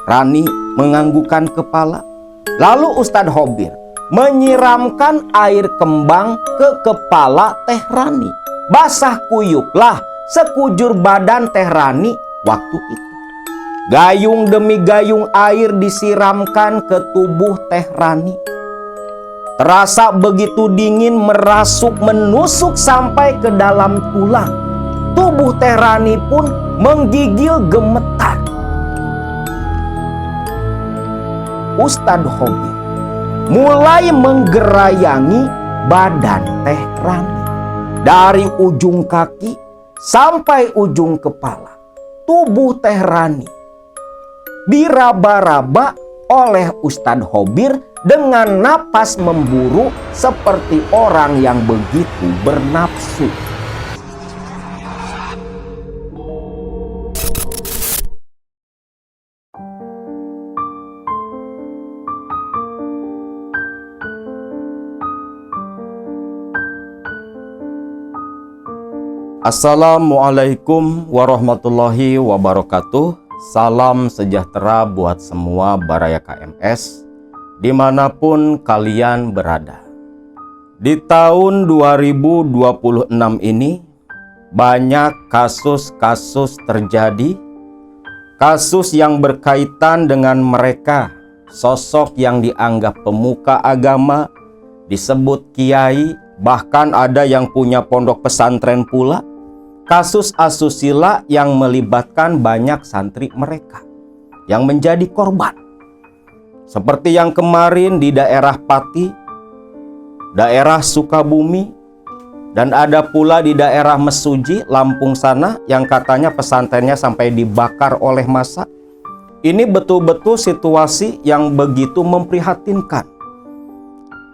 Rani menganggukkan kepala. Lalu Ustadz Khobir menyiramkan air kembang ke kepala Teh Rani. Basah kuyuplah sekujur badan Teh Rani waktu itu. Gayung demi gayung air disiramkan ke tubuh Teh Rani. Terasa begitu dingin merasuk menusuk sampai ke dalam tulang. Tubuh Teh Rani pun menggigil gemetar. Ustadz Khobir mulai menggerayangi badan Teh Rani. Dari ujung kaki sampai ujung kepala. Tubuh Teh Rani diraba-raba oleh Ustadz Khobir dengan napas memburu seperti orang yang begitu bernafsu. Assalamualaikum warahmatullahi wabarakatuh. Salam sejahtera buat semua Baraya KMS dimanapun kalian berada. Di tahun 2026 ini banyak kasus-kasus terjadi. Kasus yang berkaitan dengan mereka, sosok yang dianggap pemuka agama, disebut kiai, bahkan ada yang punya pondok pesantren pula. Kasus asusila yang melibatkan banyak santri mereka yang menjadi korban. Seperti yang kemarin di daerah Pati, daerah Sukabumi, dan ada pula di daerah Mesuji, Lampung sana yang katanya pesantrennya sampai dibakar oleh massa. Ini betul-betul situasi yang begitu memprihatinkan.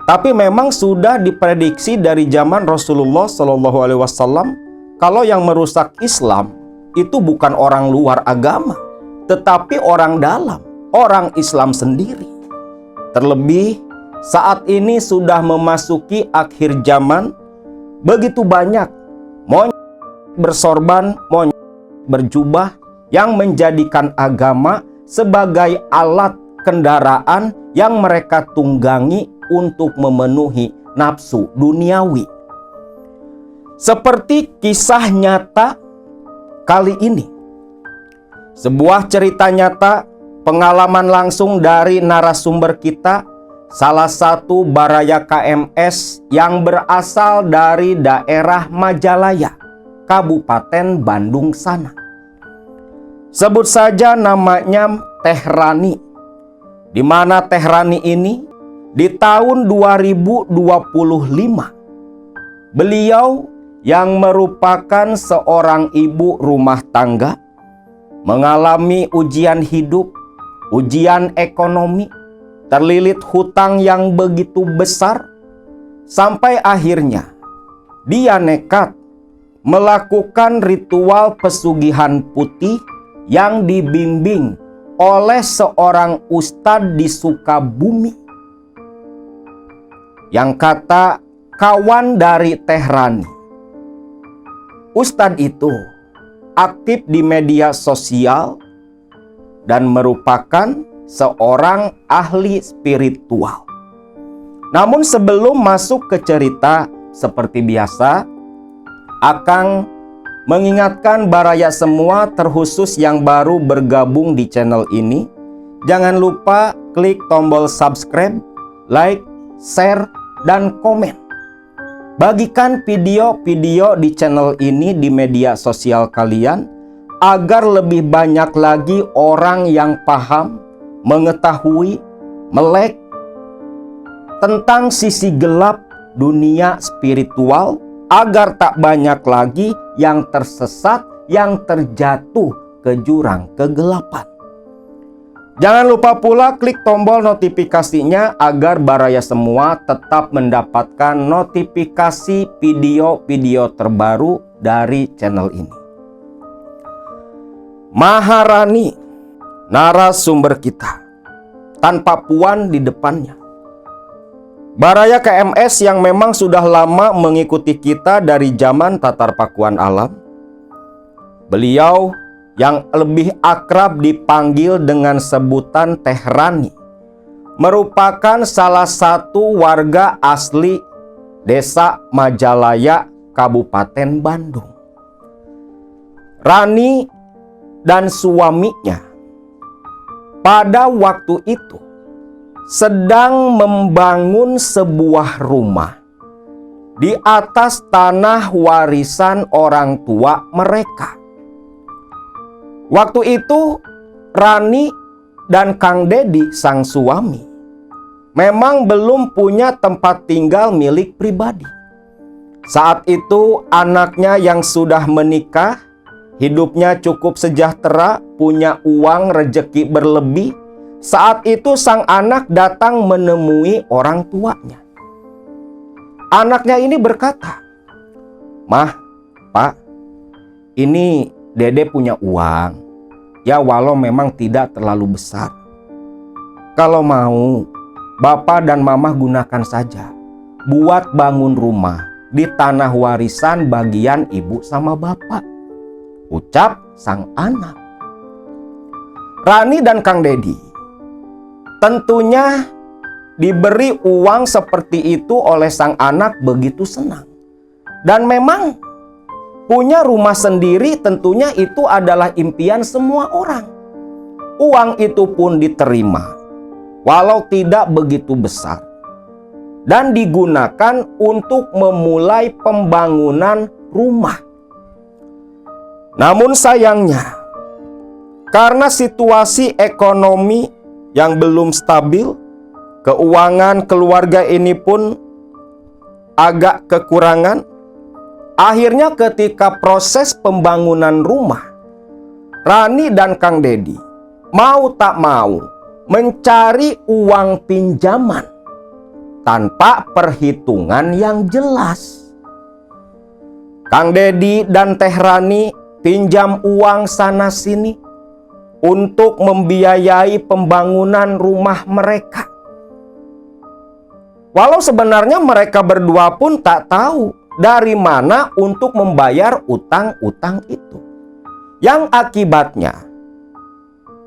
Tapi memang sudah diprediksi dari zaman Rasulullah SAW kalau yang merusak Islam itu bukan orang luar agama, tetapi orang dalam, orang Islam sendiri. Terlebih saat ini sudah memasuki akhir zaman, begitu banyak monyet bersorban, monyet berjubah yang menjadikan agama sebagai alat kendaraan yang mereka tunggangi untuk memenuhi nafsu duniawi. Seperti kisah nyata kali ini. Sebuah cerita nyata, pengalaman langsung dari narasumber kita, salah satu Baraya KMS yang berasal dari daerah Majalaya, Kabupaten Bandung sana. Sebut saja namanya Teh Rani. Di mana Teh Rani ini di tahun 2025 beliau yang merupakan seorang ibu rumah tangga mengalami ujian hidup, ujian ekonomi, terlilit hutang yang begitu besar, sampai akhirnya dia nekat melakukan ritual pesugihan putih yang dibimbing oleh seorang ustadz di Sukabumi yang kata kawan dari Teh Rani. Ustadz itu aktif di media sosial dan merupakan seorang ahli spiritual. Namun sebelum masuk ke cerita, seperti biasa, Akang mengingatkan Baraya semua, terkhusus yang baru bergabung di channel ini, jangan lupa klik tombol subscribe, like, share, dan komen. Bagikan video-video di channel ini di media sosial kalian agar lebih banyak lagi orang yang paham, mengetahui, melek tentang sisi gelap dunia spiritual, agar tak banyak lagi yang tersesat, yang terjatuh ke jurang kegelapan. Jangan lupa pula klik tombol notifikasinya agar Baraya semua tetap mendapatkan notifikasi video-video terbaru dari channel ini. Maharani, narasumber kita, tanpa puan di depannya. Baraya KMS yang memang sudah lama mengikuti kita dari zaman Tatar Pakuan Alam. Beliau yang lebih akrab dipanggil dengan sebutan Teh Rani, merupakan salah satu warga asli Desa Majalaya, Kabupaten Bandung. Rani dan suaminya pada waktu itu sedang membangun sebuah rumah di atas tanah warisan orang tua mereka. Waktu itu Rani dan Kang Dedi, sang suami, memang belum punya tempat tinggal milik pribadi. Saat itu anaknya yang sudah menikah, hidupnya cukup sejahtera, punya uang rejeki berlebih. Saat itu sang anak datang menemui orang tuanya. Anaknya ini berkata, "Mah, Pak, ini Dede punya uang. Ya walau memang tidak terlalu besar. Kalau mau, Bapak dan Mama gunakan saja buat bangun rumah di tanah warisan bagian ibu sama bapak," ucap sang anak. Rani dan Kang Dedi tentunya diberi uang seperti itu oleh sang anak begitu senang. Dan memang punya rumah sendiri tentunya itu adalah impian semua orang. Uang itu pun diterima, walau tidak begitu besar, dan digunakan untuk memulai pembangunan rumah. Namun sayangnya, karena situasi ekonomi yang belum stabil, keuangan keluarga ini pun agak kekurangan. Akhirnya ketika proses pembangunan rumah, Rani dan Kang Dedi mau tak mau mencari uang pinjaman tanpa perhitungan yang jelas. Kang Dedi dan Teh Rani pinjam uang sana sini untuk membiayai pembangunan rumah mereka. Walau sebenarnya mereka berdua pun tak tahu dari mana untuk membayar utang-utang itu. Yang akibatnya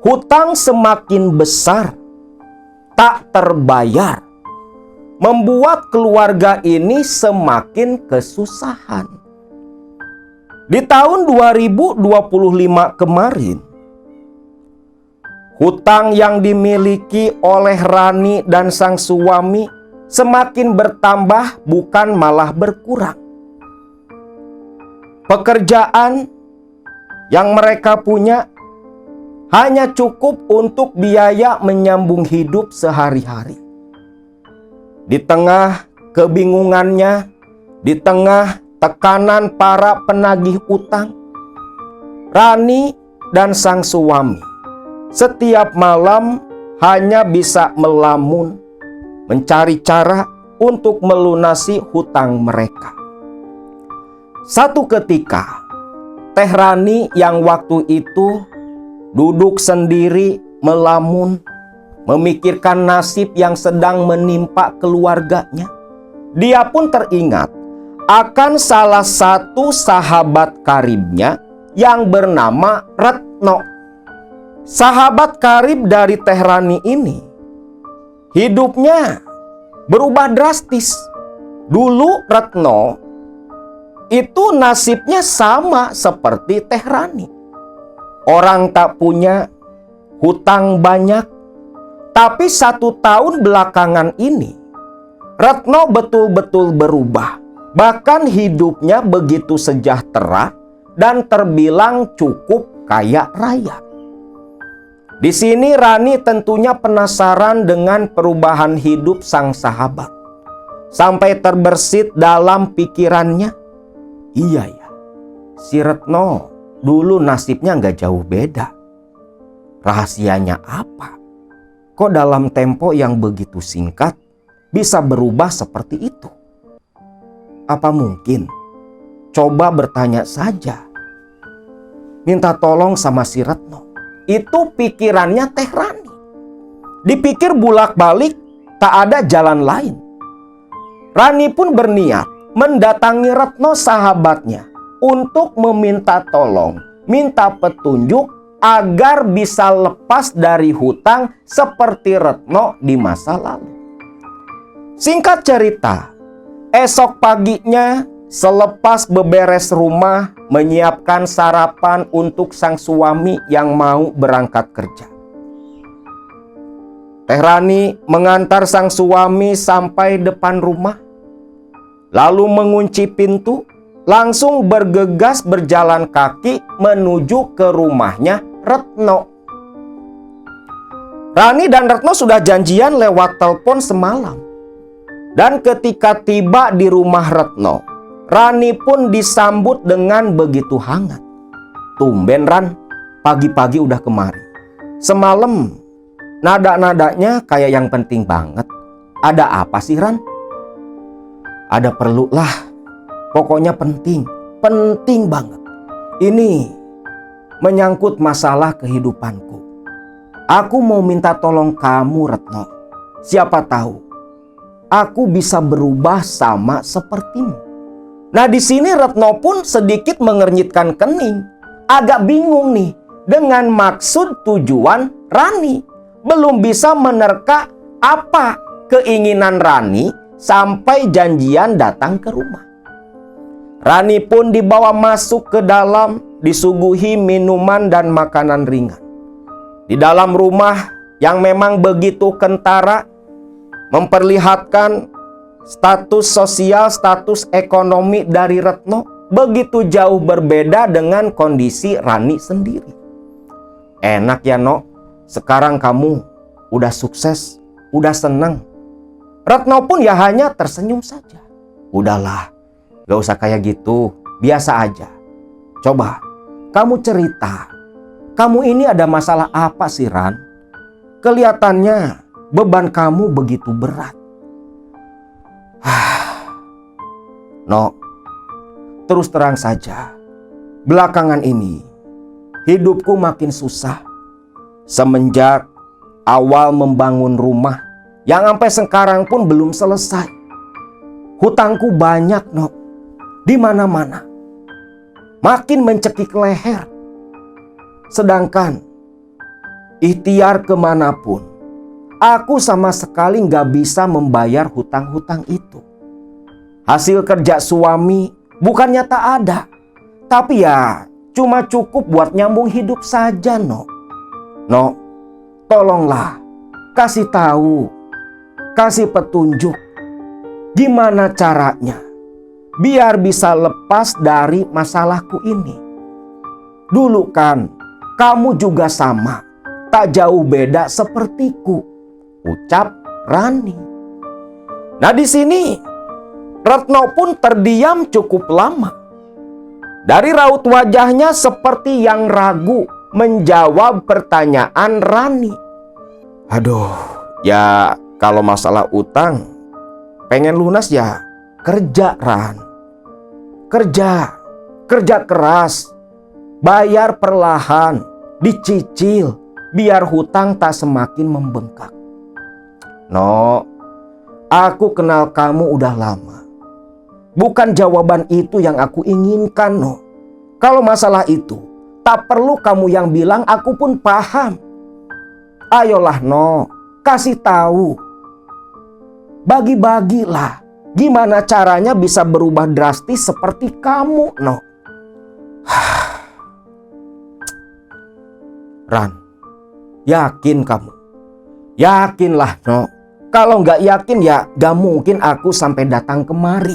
hutang semakin besar, tak terbayar, membuat keluarga ini semakin kesusahan. Di tahun 2025 kemarin, hutang yang dimiliki oleh Rani dan sang suami semakin bertambah, bukan malah berkurang. Pekerjaan yang mereka punya hanya cukup untuk biaya menyambung hidup sehari-hari. Di tengah kebingungannya, di tengah tekanan para penagih utang, Rani dan sang suami setiap malam hanya bisa melamun, mencari cara untuk melunasi hutang mereka. Satu ketika, Teh Rani yang waktu itu duduk sendiri melamun, memikirkan nasib yang sedang menimpa keluarganya. Dia pun teringat akan salah satu sahabat karibnya yang bernama Retno. Sahabat karib dari Teh Rani ini hidupnya berubah drastis. Dulu Retno itu nasibnya sama seperti Teh Rani. Orang tak punya, hutang banyak. Tapi 1 tahun belakangan ini Retno betul-betul berubah. Bahkan hidupnya begitu sejahtera dan terbilang cukup kaya raya. Di sini Rani tentunya penasaran dengan perubahan hidup sang sahabat. Sampai terbersit dalam pikirannya, iya ya, si Retno dulu nasibnya nggak jauh beda. Rahasianya apa? Kok dalam tempo yang begitu singkat bisa berubah seperti itu? Apa mungkin? Coba bertanya saja. Minta tolong sama si Retno. Itu pikirannya Teh Rani. Dipikir bulak-balik, tak ada jalan lain. Rani pun berniat mendatangi Retno sahabatnya untuk meminta tolong minta petunjuk agar bisa lepas dari hutang seperti Retno di masa lalu. Singkat cerita, esok paginya selepas beberes rumah, menyiapkan sarapan untuk sang suami yang mau berangkat kerja. Teh Rani mengantar sang suami sampai depan rumah, lalu mengunci pintu, langsung bergegas berjalan kaki menuju ke rumahnya Retno. Rani dan Retno sudah janjian lewat telepon semalam. Dan ketika tiba di rumah Retno, Rani pun disambut dengan begitu hangat. Tumben Ran, pagi-pagi udah kemari. Semalam nada-nadanya kayak yang penting banget. Ada apa sih Ran? Ada perlu lah. Pokoknya penting banget. Ini menyangkut masalah kehidupanku. Aku mau minta tolong kamu Retno. Siapa tahu aku bisa berubah sama sepertimu. Nah di sini Retno pun sedikit mengernyitkan kening. Agak bingung nih dengan maksud tujuan Rani. Belum bisa menerka apa keinginan Rani sampai janjian datang ke rumah. Rani pun dibawa masuk ke dalam, disuguhi minuman dan makanan ringan. Di dalam rumah yang memang begitu kentara, memperlihatkan status sosial, status ekonomi dari Retno begitu jauh berbeda dengan kondisi Rani sendiri. Enak ya No, sekarang kamu udah sukses, udah senang. Retno pun ya hanya tersenyum saja. Udahlah, gak usah kayak gitu, biasa aja. Coba, kamu cerita, kamu ini ada masalah apa sih Ran? Kelihatannya beban kamu begitu berat. No, terus terang saja, belakangan ini hidupku makin susah. Semenjak awal membangun rumah yang sampai sekarang pun belum selesai. Hutangku banyak No, di mana-mana. Makin mencekik leher. Sedangkan ikhtiar kemanapun, aku sama sekali nggak bisa membayar hutang-hutang itu. Hasil kerja suami bukannya tak ada, tapi ya cuma cukup buat nyambung hidup saja No. No, tolonglah kasih tahu, kasih petunjuk gimana caranya biar bisa lepas dari masalahku ini. Dulu kan kamu juga sama, tak jauh beda sepertiku, ucap Rani. Nah di sini Retno pun terdiam cukup lama. Dari raut wajahnya seperti yang ragu menjawab pertanyaan Rani. Aduh, ya kalau masalah utang pengen lunas ya kerja Ran. Kerja keras, bayar perlahan, dicicil, biar hutang tak semakin membengkak. No, aku kenal kamu udah lama. Bukan jawaban itu yang aku inginkan No. Kalau masalah itu, tak perlu kamu yang bilang, aku pun paham. Ayolah No, kasih tahu. Bagi-bagilah. Gimana caranya bisa berubah drastis seperti kamu, No? Ran, yakin kamu? Yakinlah, No. Kalau nggak yakin ya gak mungkin aku sampai datang kemari.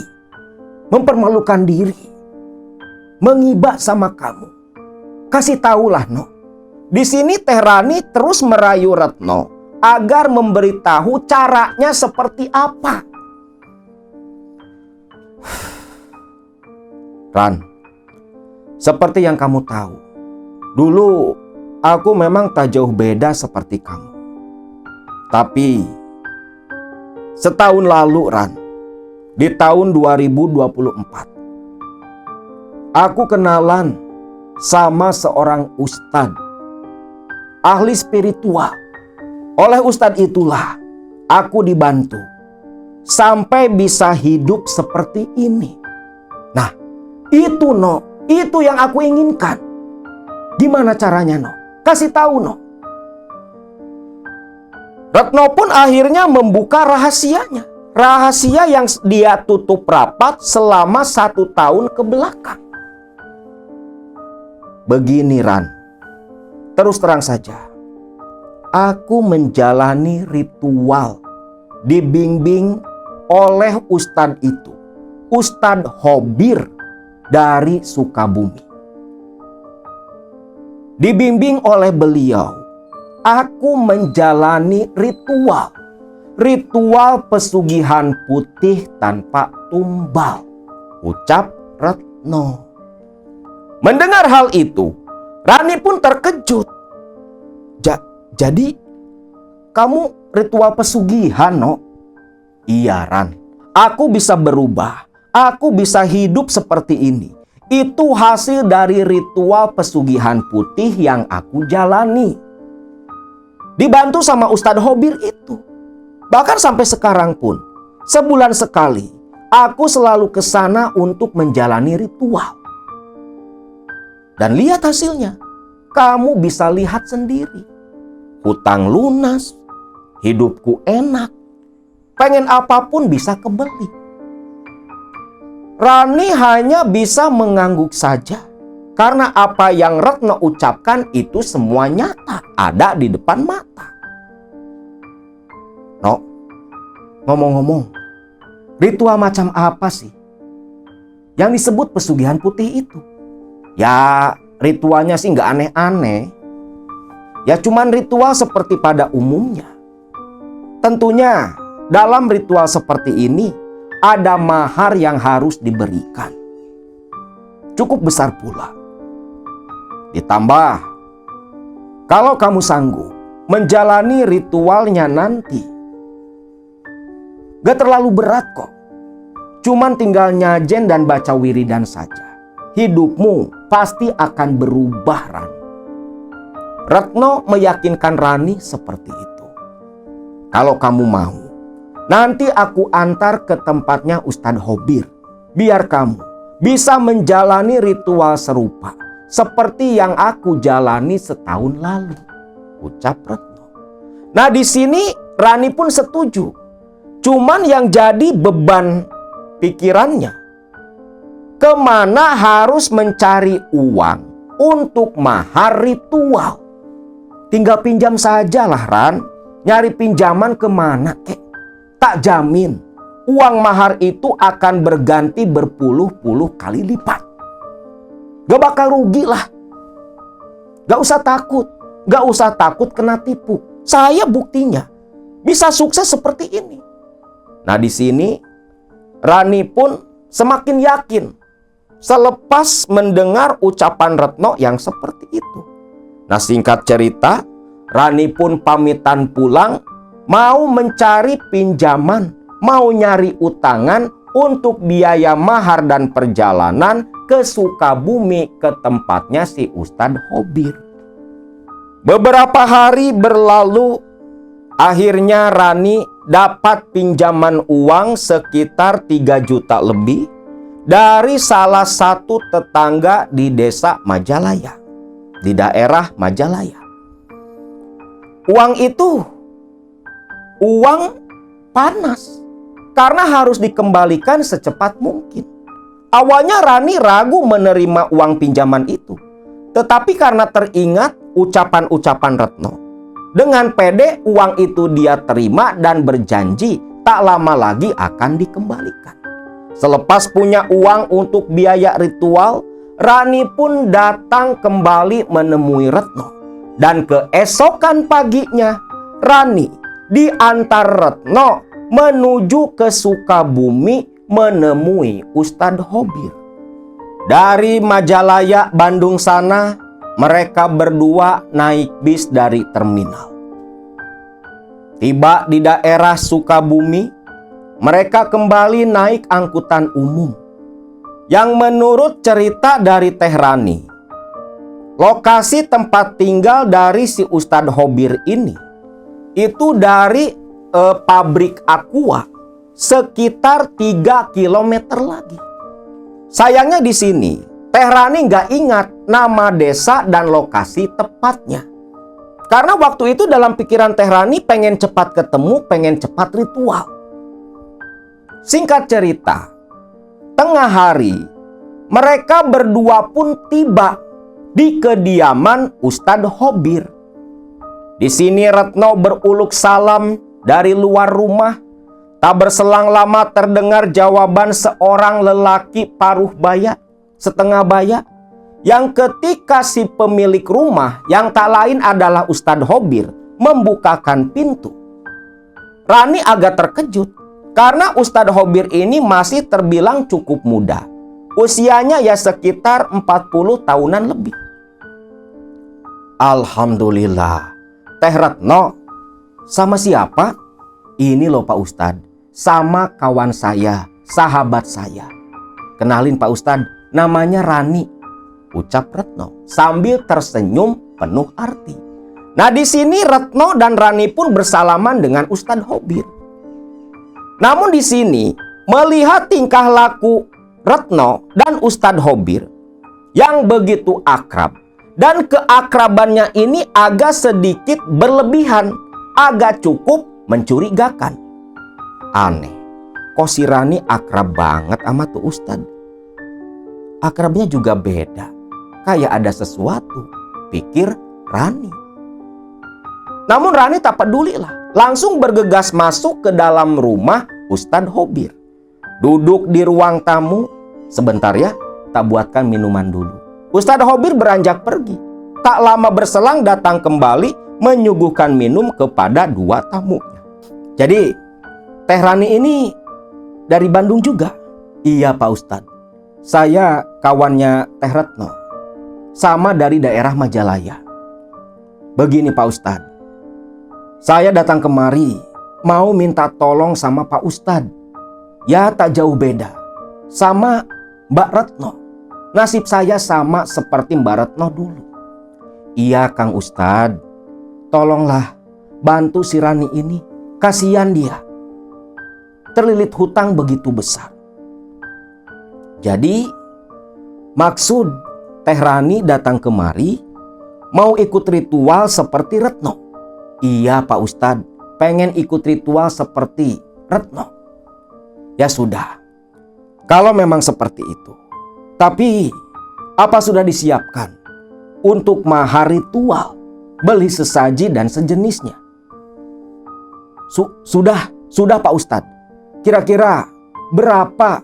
Mempermalukan diri. Mengibak sama kamu. Kasih tahulah, No. Di sini Teh Rani terus merayu Retno agar memberitahu caranya seperti apa. Ran, seperti yang kamu tahu, dulu aku memang tak jauh beda seperti kamu. Tapi setahun lalu Ran, di tahun 2024, aku kenalan sama seorang ustadz, ahli spiritual. Oleh ustadz itulah aku dibantu sampai bisa hidup seperti ini. Nah, itu No, itu yang aku inginkan. Gimana caranya, no? Kasih tahu, no. Retno pun akhirnya membuka rahasianya. Rahasia yang dia tutup rapat selama 1 tahun ke belakang. Begini, Ran. Terus terang saja. Aku menjalani ritual dibimbing oleh Ustadz itu. Ustadz Hobir dari Sukabumi. Dibimbing oleh beliau, aku menjalani ritual pesugihan putih tanpa tumbal, ucap Retno. Mendengar hal itu, Rani pun terkejut. Jadi kamu ritual pesugihan, no? Iya, Ran. Aku bisa berubah. Aku bisa hidup seperti ini. Itu hasil dari ritual pesugihan putih yang aku jalani. Dibantu sama Ustadz Hobir itu. Bahkan sampai sekarang pun, sebulan sekali, aku selalu ke sana untuk menjalani ritual. Dan lihat hasilnya. Kamu bisa lihat sendiri. Hutang lunas, hidupku enak, pengen apapun bisa kebeli. Rani hanya bisa mengangguk saja. Karena apa yang Retno ucapkan itu semua nyata, ada di depan mata. No, ngomong-ngomong, ritual macam apa sih yang disebut pesugihan putih itu? Ya, ritualnya sih nggak aneh-aneh. Ya cuman ritual seperti pada umumnya. Tentunya dalam ritual seperti ini ada mahar yang harus diberikan. Cukup besar pula. Ditambah, kalau kamu sanggup menjalani ritualnya nanti, gak terlalu berat kok. Cuman tinggal nyajen dan baca wiridan saja. Hidupmu pasti akan berubah, Ran. Retno meyakinkan Rani seperti itu. Kalau kamu mau, nanti aku antar ke tempatnya Ustadz Hobir. Biar kamu bisa menjalani ritual serupa seperti yang aku jalani setahun lalu, ucap Retno. Nah, di sini Rani pun setuju. Cuman yang jadi beban pikirannya, kemana harus mencari uang untuk mahar ritual? Tinggal pinjam sajalah, Ran. Nyari pinjaman kemana, kek? Tak jamin uang mahar itu akan berganti berpuluh-puluh kali lipat. Gak bakal rugi lah. Gak usah takut. Gak usah takut kena tipu. Saya buktinya bisa sukses seperti ini. Nah, di sini Rani pun semakin yakin selepas mendengar ucapan Retno yang seperti itu. Nah, singkat cerita, Rani pun pamitan pulang, mau mencari pinjaman, mau nyari utangan untuk biaya mahar dan perjalanan ke Sukabumi ke tempatnya si Ustadz Hobir. Beberapa hari berlalu, akhirnya Rani dapat pinjaman uang sekitar 3 juta lebih dari salah satu tetangga di desa Majalaya, di daerah Majalaya. Uang itu uang panas karena harus dikembalikan secepat mungkin. Awalnya Rani ragu menerima uang pinjaman itu, tetapi karena teringat ucapan-ucapan Retno, dengan pede uang itu dia terima dan berjanji tak lama lagi akan dikembalikan. Selepas punya uang untuk biaya ritual, Rani pun datang kembali menemui Retno. Dan keesokan paginya, Rani diantar Retno menuju ke Sukabumi menemui Ustadz Hobir. Dari Majalaya, Bandung sana, mereka berdua naik bis dari terminal. Tiba di daerah Sukabumi, mereka kembali naik angkutan umum. Yang menurut cerita dari Teh Rani, lokasi tempat tinggal dari si Ustadz Hobir ini itu dari pabrik Aqua sekitar 3 km lagi. Sayangnya di sini Teh Rani nggak ingat nama desa dan lokasi tepatnya. Karena waktu itu dalam pikiran Teh Rani pengen cepat ketemu, pengen cepat ritual. Singkat cerita, tengah hari mereka berdua pun tiba di kediaman Ustadz Hobir. Di sini Retno beruluk salam dari luar rumah. Tak berselang lama terdengar jawaban seorang lelaki paruh baya, setengah baya, yang ketika si pemilik rumah yang tak lain adalah Ustadz Hobir membukakan pintu. Rani agak terkejut karena Ustadz Hobir ini masih terbilang cukup muda. Usianya ya sekitar 40 tahunan lebih. Alhamdulillah. Teh Retno, sama siapa? Ini loh Pak Ustadz, sama kawan saya, sahabat saya. Kenalin Pak Ustadz, namanya Rani, ucap Retno sambil tersenyum penuh arti. Nah di sini Retno dan Rani pun bersalaman dengan Ustadz Hobir. Namun di sini melihat tingkah laku Retno dan Ustadz Hobir yang begitu akrab, dan keakrabannya ini agak sedikit berlebihan, agak cukup mencurigakan. Aneh, kok si Rani akrab banget sama tuh Ustadz? Akrabnya juga beda, kayak ada sesuatu, pikir Rani. Namun Rani tak peduli lah, langsung bergegas masuk ke dalam rumah Ustadz Hobir. Duduk di ruang tamu, sebentar ya, tak buatkan minuman dulu. Ustadz Hobir beranjak pergi. Tak lama berselang datang kembali menyuguhkan minum kepada dua tamunya. Jadi, Teh Rani ini dari Bandung juga? Iya Pak Ustadz. Saya kawannya Teh Retno. Sama dari daerah Majalaya. Begini Pak Ustadz. Saya datang kemari mau minta tolong sama Pak Ustadz. Ya tak jauh beda sama Mbak Retno. Nasib saya sama seperti Mbak Retno dulu. Iya Kang Ustadz, tolonglah bantu si Rani ini. Kasihan dia, terlilit hutang begitu besar. Jadi maksud Teh Rani datang kemari mau ikut ritual seperti Retno. Iya Pak Ustadz, pengen ikut ritual seperti Retno. Ya sudah, kalau memang seperti itu. Tapi apa sudah disiapkan untuk mahar ritual, beli sesaji dan sejenisnya? Sudah Pak Ustadz. Kira-kira berapa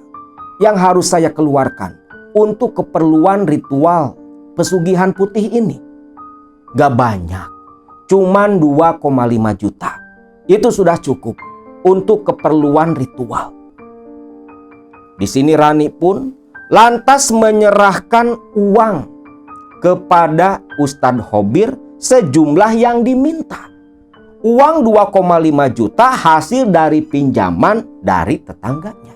yang harus saya keluarkan untuk keperluan ritual pesugihan putih ini? Gak banyak, cuman 2,5 juta. Itu sudah cukup untuk keperluan ritual. Di sini Rani pun lantas menyerahkan uang kepada Ustadz Hobir sejumlah yang diminta. Uang 2,5 juta hasil dari pinjaman dari tetangganya.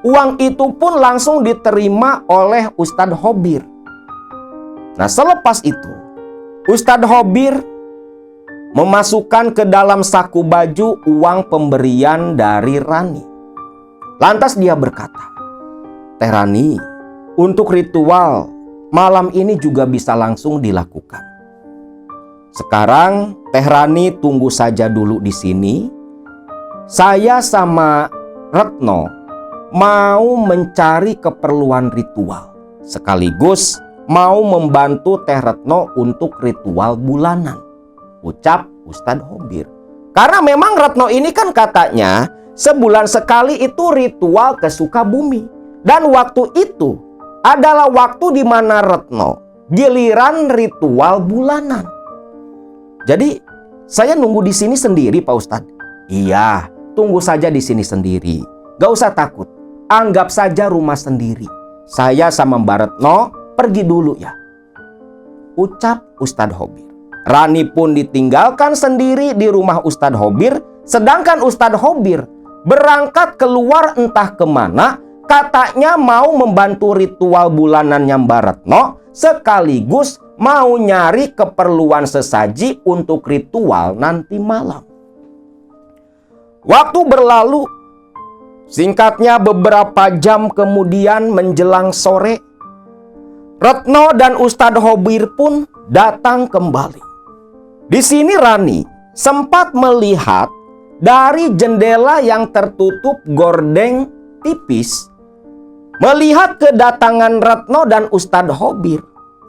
Uang itu pun langsung diterima oleh Ustadz Hobir. Nah selepas itu Ustadz Hobir memasukkan ke dalam saku baju uang pemberian dari Rani. Lantas dia berkata, Teh Rani, untuk ritual malam ini juga bisa langsung dilakukan. Sekarang Teh Rani tunggu saja dulu di sini. Saya sama Retno mau mencari keperluan ritual. Sekaligus mau membantu Teh Retno untuk ritual bulanan, ucap Ustadz Hobir. Karena memang Retno ini kan katanya sebulan sekali itu ritual ke Sukabumi. Dan waktu itu adalah waktu di mana Retno giliran ritual bulanan. Jadi saya nunggu di sini sendiri Pak Ustadz. Iya, tunggu saja di sini sendiri. Gak usah takut, anggap saja rumah sendiri. Saya sama Mbak Retno pergi dulu ya, ucap Ustadz Hobir. Rani pun ditinggalkan sendiri di rumah Ustadz Hobir. Sedangkan Ustadz Hobir berangkat keluar entah kemana. Katanya mau membantu ritual bulanannya Mbak Retno, sekaligus mau nyari keperluan sesaji untuk ritual nanti malam. Waktu berlalu, singkatnya beberapa jam kemudian menjelang sore, Retno dan Ustadz Hobir pun datang kembali. Di sini Rani sempat melihat dari jendela yang tertutup gordeng tipis, melihat kedatangan Retno dan Ustadz Hobir.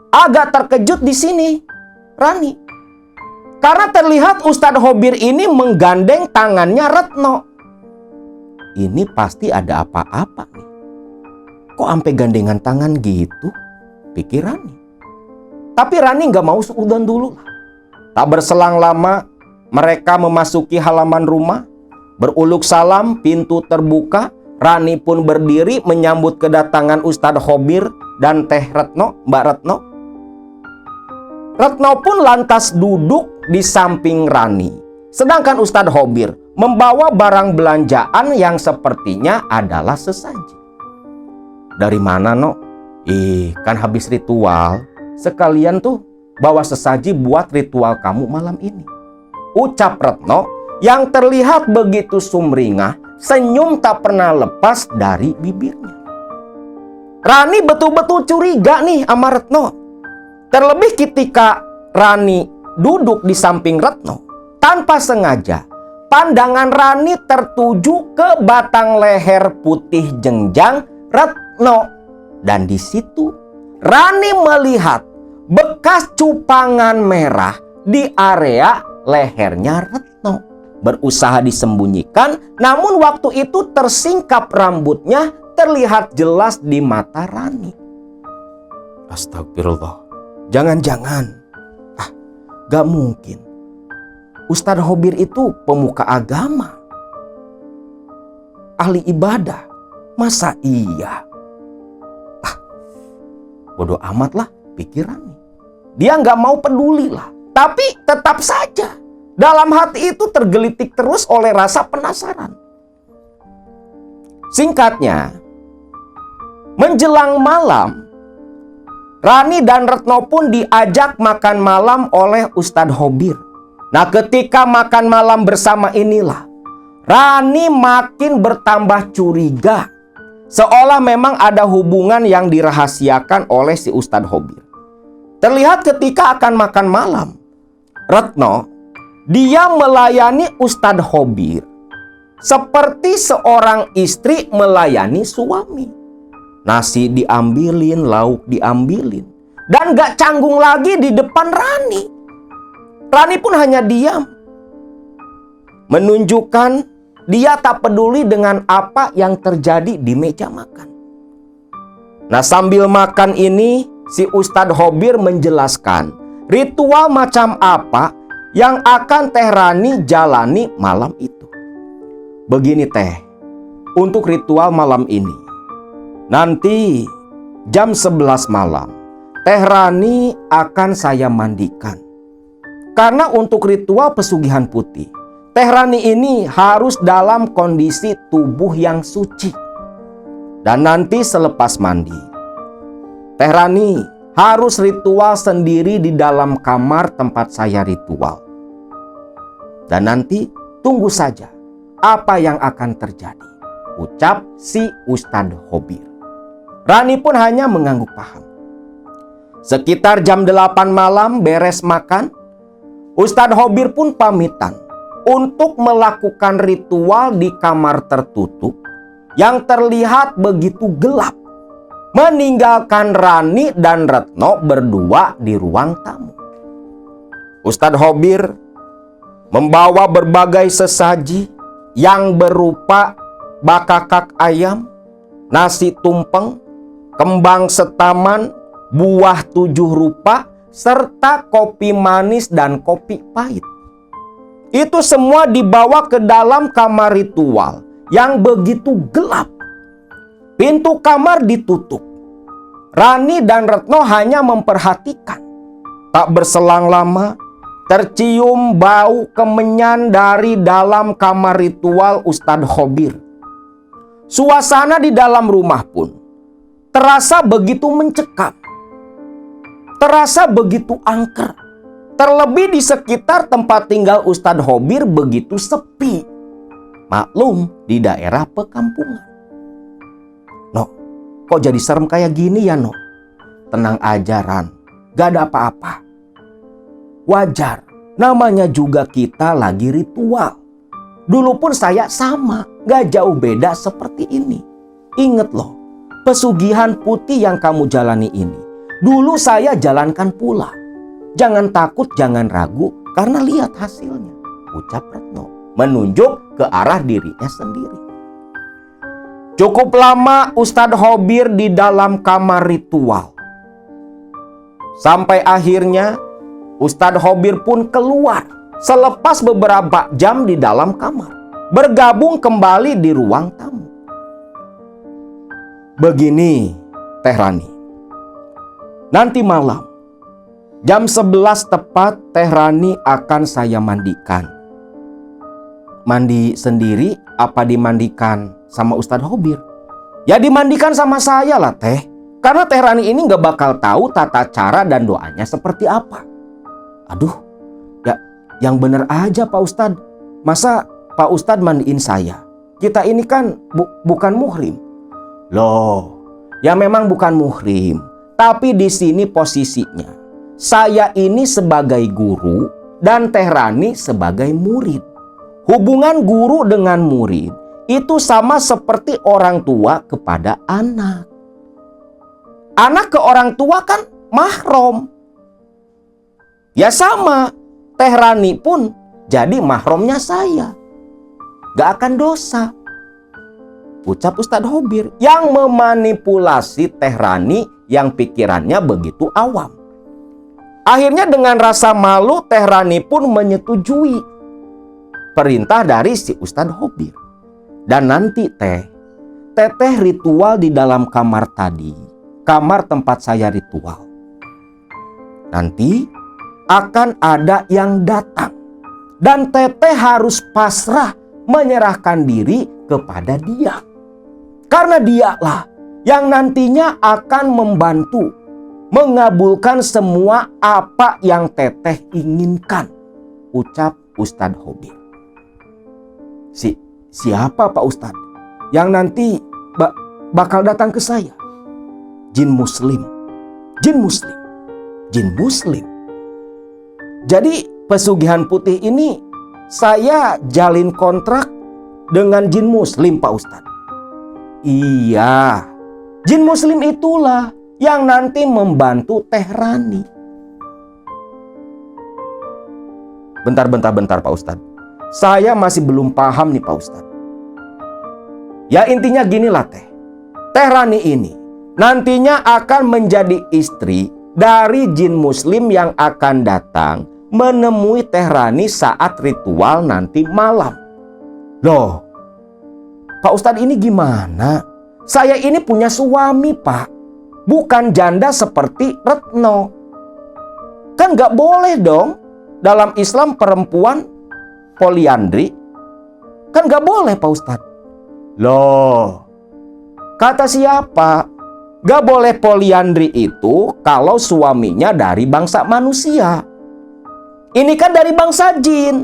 Agak terkejut di sini Rani, karena terlihat Ustadz Hobir ini menggandeng tangannya Retno. Ini pasti ada apa-apa nih. Kok sampai gandengan tangan gitu? Pikir Rani. Tapi Rani nggak mau suudzon dulu lah. Tak berselang lama, mereka memasuki halaman rumah. Beruluk salam, pintu terbuka. Rani pun berdiri menyambut kedatangan Ustadz Hobir dan Teh Retno, Mbak Retno. Retno pun lantas duduk di samping Rani. Sedangkan Ustadz Hobir membawa barang belanjaan yang sepertinya adalah sesaji. Dari mana, No? Kan habis ritual, sekalian tuh bawa sesaji buat ritual kamu malam ini, ucap Retno yang terlihat begitu sumringah, senyum tak pernah lepas dari bibirnya. Rani betul-betul curiga nih sama Retno. Terlebih ketika Rani duduk di samping Retno, tanpa sengaja pandangan Rani tertuju ke batang leher putih jenjang Retno. Dan di situ Rani melihat bekas cupangan merah di area lehernya Retno. Berusaha disembunyikan, namun waktu itu tersingkap rambutnya terlihat jelas di mata Rani. Astagfirullah. Jangan-jangan. Gak mungkin. Ustadz Hobir itu pemuka agama, ahli ibadah. Masa iya? Bodoh amat lah, pikir Rani. Dia nggak mau peduli lah. Tapi tetap saja dalam hati itu tergelitik terus oleh rasa penasaran. Singkatnya, menjelang malam, Rani dan Retno pun diajak makan malam oleh Ustadz Hobir. Nah, ketika makan malam bersama inilah Rani makin bertambah curiga, seolah memang ada hubungan yang dirahasiakan oleh si Ustadz Hobir. Terlihat ketika akan makan malam, Retno, dia melayani Ustadz Hobir seperti seorang istri melayani suami. Nasi diambilin, lauk diambilin. Dan gak canggung lagi di depan Rani. Rani pun hanya diam, menunjukkan dia tak peduli dengan apa yang terjadi di meja makan. Nah, sambil makan ini, si Ustadz Hobir menjelaskan ritual macam apa yang akan Teh Rani jalani malam itu. Begini Teh, untuk ritual malam ini, nanti jam 11 malam, Teh Rani akan saya mandikan. Karena untuk ritual pesugihan putih, Teh Rani ini harus dalam kondisi tubuh yang suci. Dan nanti selepas mandi, Teh Rani harus ritual sendiri di dalam kamar tempat saya ritual. Dan nanti tunggu saja apa yang akan terjadi, ucap si Ustadz Hobir. Rani pun hanya mengangguk paham. Sekitar jam 8 malam beres makan, Ustadz Hobir pun pamitan untuk melakukan ritual di kamar tertutup yang terlihat begitu gelap, meninggalkan Rani dan Retno berdua di ruang tamu. Ustadz Hobir membawa berbagai sesaji yang berupa bakakak ayam, nasi tumpeng, kembang setaman, buah 7 rupa, serta kopi manis dan kopi pahit. Itu semua dibawa ke dalam kamar ritual yang begitu gelap. Pintu kamar ditutup. Rani dan Retno hanya memperhatikan. Tak berselang lama, tercium bau kemenyan dari dalam kamar ritual Ustadz Hobir. Suasana di dalam rumah pun terasa begitu mencekam, terasa begitu angker. Terlebih di sekitar tempat tinggal Ustadz Hobir begitu sepi. Maklum, di daerah pekampungan. No, kok jadi serem kayak gini ya, No? tenang aja Ran. Gak ada apa-apa. Wajar, namanya juga kita lagi ritual. Dulu pun saya sama, gak jauh beda seperti ini. Ingat loh, pesugihan putih yang kamu jalani ini, dulu saya jalankan pula. Jangan takut, jangan ragu, karena lihat hasilnya, ucap Retno, menunjuk ke arah dirinya sendiri. Cukup lama Ustadz Hobir di dalam kamar ritual. Sampai akhirnya Ustadz Hobir pun keluar selepas beberapa jam di dalam kamar, bergabung kembali di ruang tamu. Begini Teh Rani, nanti malam jam 11 tepat Teh Rani akan saya mandikan. Mandi sendiri apa dimandikan sama Ustadz Hobir? Ya dimandikan sama saya lah Teh. Karena Teh Rani ini gak bakal tahu tata cara dan doanya seperti apa. Aduh, ya yang bener aja Pak Ustadz. Masa Pak Ustadz mandiin saya? Kita ini kan bukan muhrim. Loh, ya memang bukan muhrim. Tapi di sini posisinya, saya ini sebagai guru dan Teh Rani sebagai murid. Hubungan guru dengan murid itu sama seperti orang tua kepada anak. Anak ke orang tua kan mahram. Ya sama, Teh Rani pun jadi mahramnya saya. Gak akan dosa, ucap Ustadz Hobir yang memanipulasi Teh Rani yang pikirannya begitu awam. Akhirnya dengan rasa malu Teh Rani pun menyetujui perintah dari si Ustadz Hobir. Dan nanti teteh ritual di dalam kamar tadi, kamar tempat saya ritual, nanti akan ada yang datang. Dan teteh harus pasrah menyerahkan diri kepada dia. Karena dialah yang nantinya akan membantu mengabulkan semua apa yang teteh inginkan, ucap Ustadz Hobir. Siapa Pak Ustadz yang nanti bakal datang ke saya? Jin muslim. Jin muslim. Jin muslim. Jadi pesugihan putih ini saya jalin kontrak dengan jin muslim Pak Ustadz. Iya, jin muslim itulah yang nanti membantu Teh Rani. Bentar Pak Ustadz. Saya masih belum paham nih Pak Ustadz. Ya intinya ginilah Teh Rani ini nantinya akan menjadi istri dari jin muslim yang akan datang menemui Teh Rani saat ritual nanti malam. Loh, Pak Ustadz ini gimana? Saya ini punya suami Pak, bukan janda seperti Retno. Kan gak boleh dong dalam Islam perempuan poliandri. Kan gak boleh Pak Ustadz. Loh, kata siapa? Gak boleh poliandri itu kalau suaminya dari bangsa manusia. Ini kan dari bangsa jin.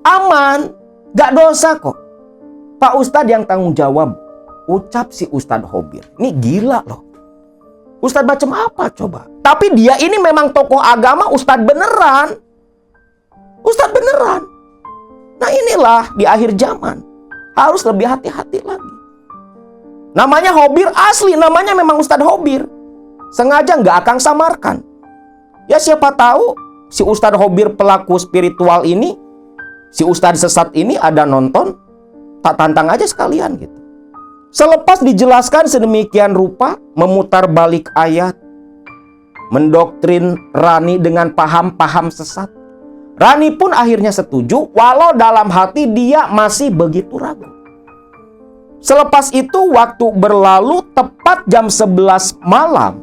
Aman, gak dosa kok. Pak Ustadz yang tanggung jawab, ucap si Ustadz Hobir. Ini gila loh. Ustadz macam apa coba? Tapi dia ini memang tokoh agama, Ustadz beneran. Ustadz beneran. Nah inilah di akhir zaman harus lebih hati-hati lagi. Namanya Hobir asli, namanya memang Ustadz Hobir. Sengaja nggak akan samarkan. Ya siapa tahu si Ustadz Hobir pelaku spiritual ini, si Ustadz sesat ini ada nonton, tak tantang aja sekalian gitu. Selepas dijelaskan sedemikian rupa, memutar balik ayat, mendoktrin Rani dengan paham-paham sesat. Rani pun akhirnya setuju, walau dalam hati dia masih begitu ragu. Selepas itu waktu berlalu tepat jam 11 malam.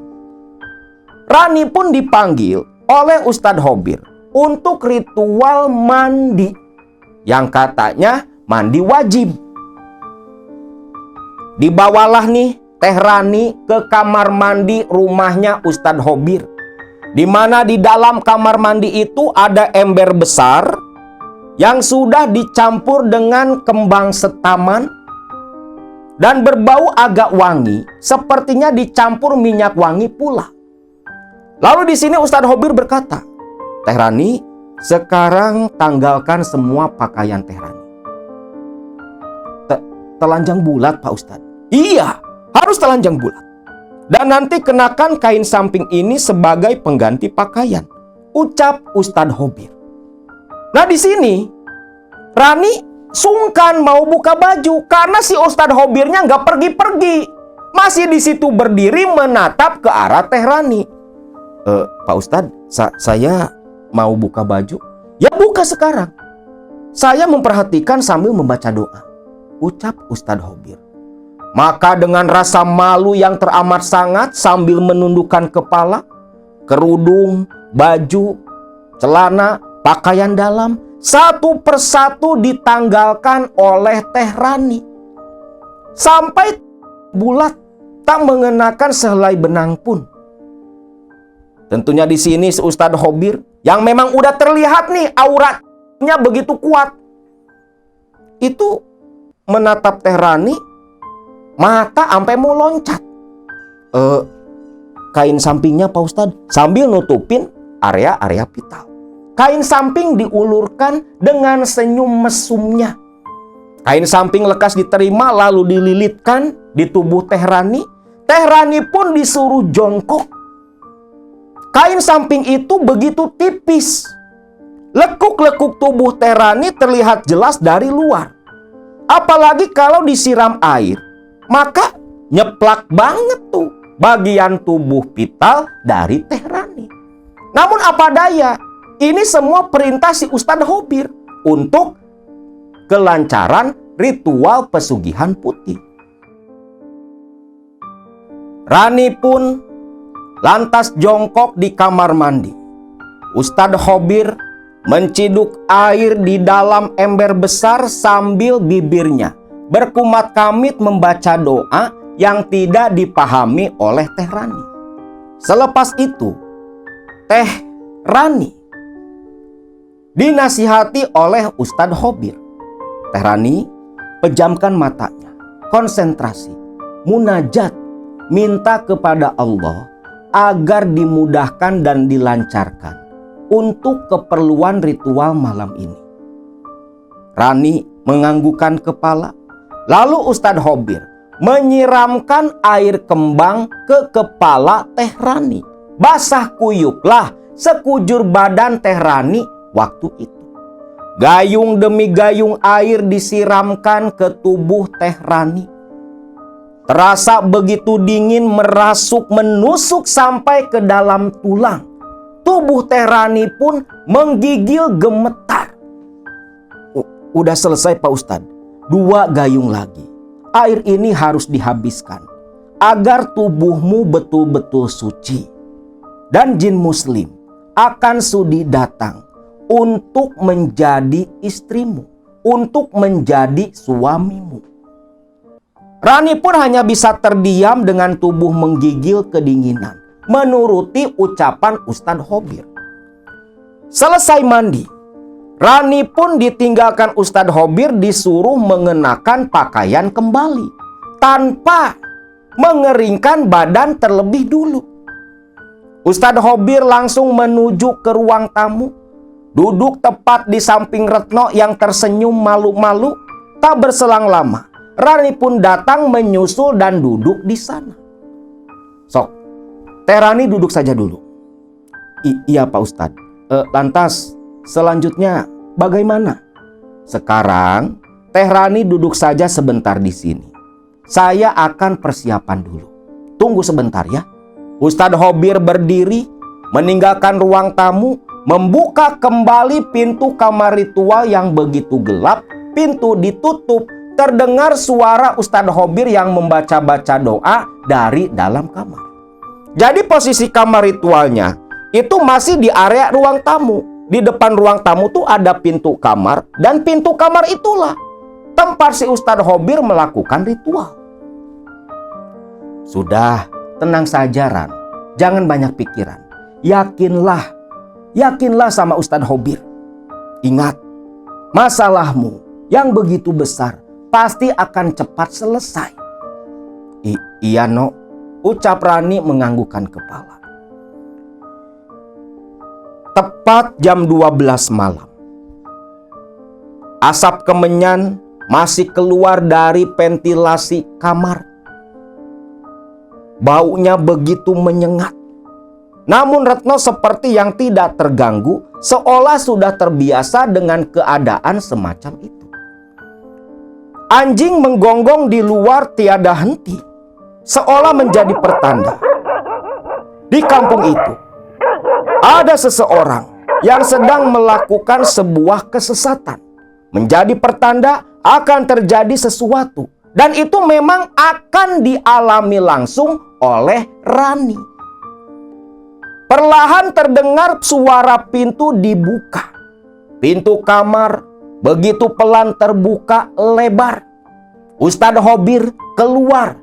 Rani pun dipanggil oleh Ustadz Hobir untuk ritual mandi, yang katanya mandi wajib. Dibawalah nih Teh Rani ke kamar mandi rumahnya Ustadz Hobir, di mana di dalam kamar mandi itu ada ember besar yang sudah dicampur dengan kembang setaman dan berbau agak wangi, sepertinya dicampur minyak wangi pula. Lalu di sini Ustadz Hobir berkata, "Teh Rani, sekarang tanggalkan semua pakaian Teh Rani." Telanjang bulat, Pak Ustadz? Iya, harus telanjang bulat. Dan nanti kenakan kain samping ini sebagai pengganti pakaian, ucap Ustadz Hobir. Nah di sini Rani sungkan mau buka baju karena si Ustadz Hobirnya nggak pergi-pergi, masih di situ berdiri menatap ke arah Teh Rani. Pak Ustadz, saya mau buka baju. Ya buka sekarang. Saya memperhatikan sambil membaca doa, ucap Ustadz Hobir. Maka dengan rasa malu yang teramat sangat sambil menundukkan kepala, kerudung, baju, celana, pakaian dalam satu persatu ditanggalkan oleh Teh Rani. Sampai bulat tak mengenakan sehelai benang pun. Tentunya di sini Ustadz Hobir yang memang udah terlihat nih auratnya begitu kuat, itu menatap Teh Rani, mata sampai mau loncat. Kain sampingnya Pak Ustadz sambil nutupin area-area vital. Kain samping diulurkan dengan senyum mesumnya. Kain samping lekas diterima lalu dililitkan di tubuh Teh Rani. Teh Rani pun disuruh jongkok. Kain samping itu begitu tipis. Lekuk-lekuk tubuh Teh Rani terlihat jelas dari luar. Apalagi kalau disiram air, maka nyeplak banget tuh bagian tubuh vital dari Teh Rani. Namun apa daya, ini semua perintah si Ustadz Hobir untuk kelancaran ritual pesugihan putih. Rani pun lantas jongkok di kamar mandi. Ustadz Hobir menciduk air di dalam ember besar sambil bibirnya berkumat-kamit membaca doa yang tidak dipahami oleh Teh Rani. Selepas itu, Teh Rani dinasihati oleh Ustadz Hobir. Teh Rani, pejamkan matanya, konsentrasi, munajat, minta kepada Allah agar dimudahkan dan dilancarkan untuk keperluan ritual malam ini. Rani menganggukkan kepala. Lalu Ustadz Hobir menyiramkan air kembang ke kepala Teh Rani. Basah kuyuplah sekujur badan Teh Rani waktu itu. Gayung demi gayung air disiramkan ke tubuh Teh Rani. Terasa begitu dingin merasuk menusuk sampai ke dalam tulang. Tubuh Teh Rani pun menggigil gemetar. Udah selesai Pak Ustadz. 2 gayung lagi. Air ini harus dihabiskan agar tubuhmu betul-betul suci. Dan jin muslim akan sudi datang untuk menjadi istrimu, untuk menjadi suamimu. Rani pun hanya bisa terdiam dengan tubuh menggigil kedinginan, menuruti ucapan Ustadz Hobir. Selesai mandi, Rani pun ditinggalkan Ustadz Hobir disuruh mengenakan pakaian kembali tanpa mengeringkan badan terlebih dulu. Ustadz Hobir langsung menuju ke ruang tamu, duduk tepat di samping Retno yang tersenyum malu-malu. Tak berselang lama, Rani pun datang menyusul dan duduk di sana. Sok, Teh Rani duduk saja dulu. Iya Pak Ustadz. Lantas selanjutnya bagaimana? Sekarang Teh Rani duduk saja sebentar di sini. Saya akan persiapan dulu. Tunggu sebentar ya. Ustadz Hobir berdiri, meninggalkan ruang tamu, membuka kembali pintu kamar ritual yang begitu gelap. Pintu ditutup. Terdengar suara Ustadz Hobir yang membaca-baca doa dari dalam kamar. Jadi posisi kamar ritualnya itu masih di area ruang tamu. Di depan ruang tamu tuh ada pintu kamar, dan pintu kamar itulah tempat si Ustadz Hobir melakukan ritual. Sudah, tenang saja Ran. Jangan banyak pikiran. Yakinlah sama Ustadz Hobir. Ingat, masalahmu yang begitu besar pasti akan cepat selesai. Iya no, ucap Rani menganggukkan kepala. Tepat jam 12 malam. Asap kemenyan masih keluar dari ventilasi kamar. Baunya begitu menyengat. Namun Retno seperti yang tidak terganggu, seolah sudah terbiasa dengan keadaan semacam itu. Anjing menggonggong di luar tiada henti, seolah menjadi pertanda. Di kampung itu, ada seseorang yang sedang melakukan sebuah kesesatan. Menjadi pertanda akan terjadi sesuatu. Dan itu memang akan dialami langsung oleh Rani. Perlahan terdengar suara pintu dibuka. Pintu kamar begitu pelan terbuka lebar. Ustadz Hobir keluar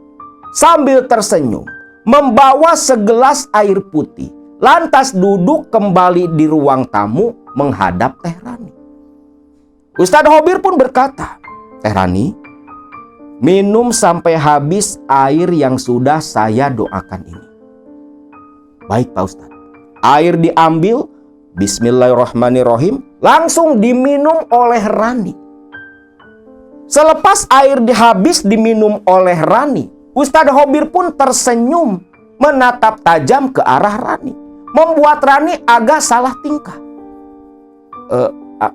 sambil tersenyum, membawa segelas air putih. Lantas duduk kembali di ruang tamu menghadap Teh Rani. Ustadz Hobir pun berkata, "Teh Rani, minum sampai habis air yang sudah saya doakan ini." "Baik Pak Ustadz." Air diambil, bismillahirrahmanirrahim, langsung diminum oleh Rani. Selepas air habis diminum oleh Rani, Ustadz Hobir pun tersenyum menatap tajam ke arah Rani, membuat Rani agak salah tingkah.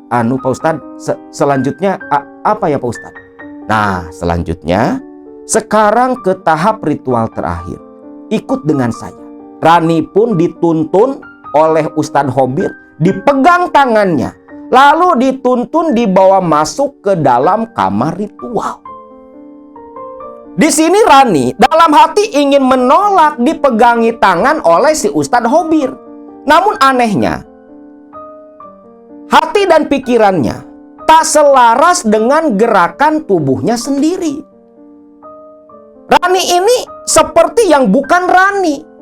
Pak Ustadz, selanjutnya apa ya Pak Ustadz? Nah, selanjutnya sekarang ke tahap ritual terakhir. Ikut dengan saya. Rani pun dituntun oleh Ustadz Hobir, dipegang tangannya, lalu dituntun dibawa masuk ke dalam kamar ritual. Di sini Rani dalam hati ingin menolak dipegangi tangan oleh si Ustadz Hobir. Namun anehnya, hati dan pikirannya tak selaras dengan gerakan tubuhnya sendiri. Rani ini seperti yang bukan Rani.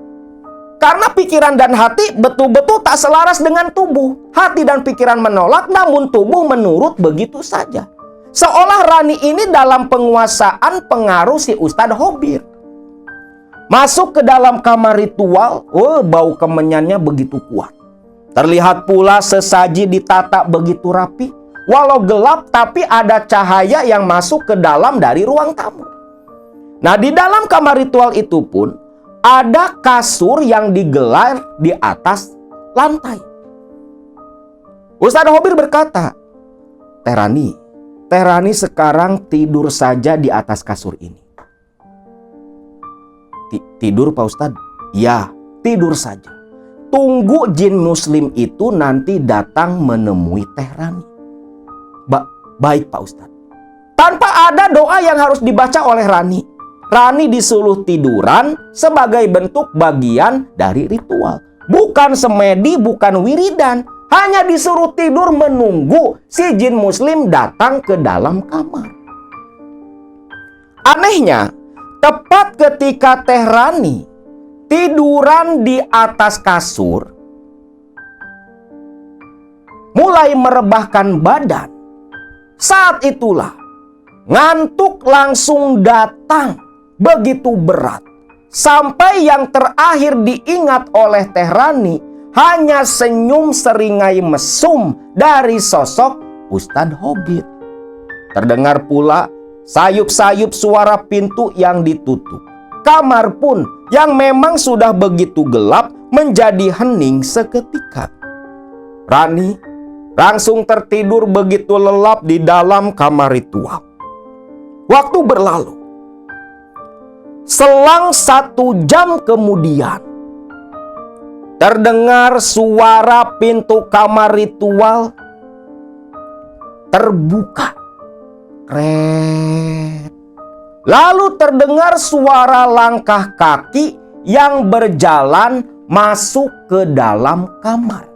Karena pikiran dan hati betul-betul tak selaras dengan tubuh. Hati dan pikiran menolak, namun tubuh menurut begitu saja. Seolah Rani ini dalam penguasaan pengaruh si Ustadz Hobir. Masuk ke dalam kamar ritual, bau kemenyannya begitu kuat. Terlihat pula sesaji ditata begitu rapi. Walau gelap, tapi ada cahaya yang masuk ke dalam dari ruang tamu. Nah, di dalam kamar ritual itu pun ada kasur yang digelar di atas lantai. Ustadz Hobir berkata, Teh Rani sekarang tidur saja di atas kasur ini." "Tidur Pak Ustadz?" "Ya, tidur saja. Tunggu jin muslim itu nanti datang menemui Teh Rani." Baik Pak Ustadz." Tanpa ada doa yang harus dibaca oleh Rani. Rani disuruh tiduran sebagai bentuk bagian dari ritual. Bukan semedi, bukan wiridan. Hanya disuruh tidur menunggu si jin muslim datang ke dalam kamar. Anehnya, tepat ketika Teh Rani tiduran di atas kasur, mulai merebahkan badan, saat itulah ngantuk langsung datang begitu berat. Sampai yang terakhir diingat oleh Teh Rani hanya senyum seringai mesum dari sosok Ustadz Hobir. Terdengar pula sayup-sayup suara pintu yang ditutup. Kamar pun yang memang sudah begitu gelap menjadi hening seketika. Rani langsung tertidur begitu lelap di dalam kamar ritual. Waktu berlalu. Selang 1 jam kemudian, terdengar suara pintu kamar ritual terbuka. Kret. Lalu terdengar suara langkah kaki yang berjalan masuk ke dalam kamar.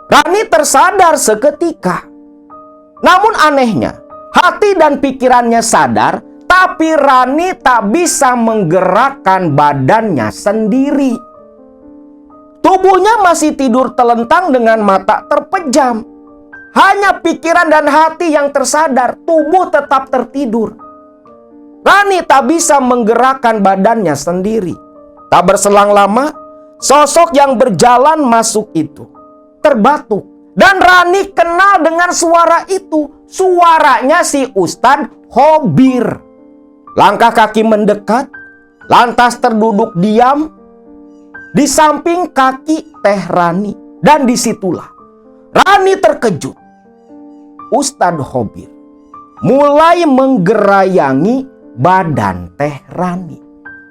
Rani tersadar seketika. Namun anehnya, hati dan pikirannya sadar, tapi Rani tak bisa menggerakkan badannya sendiri. Tubuhnya masih tidur telentang dengan mata terpejam. Hanya pikiran dan hati yang tersadar, tubuh tetap tertidur. Rani tak bisa menggerakkan badannya sendiri. Tak berselang lama, sosok yang berjalan masuk itu terbatuk. Dan Rani kenal dengan suara itu. Suaranya si Ustadz Khobir. Langkah kaki mendekat, lantas terduduk diam di samping kaki Teh Rani. Dan disitulah Rani terkejut. Ustadz Khobir mulai menggerayangi badan Teh Rani.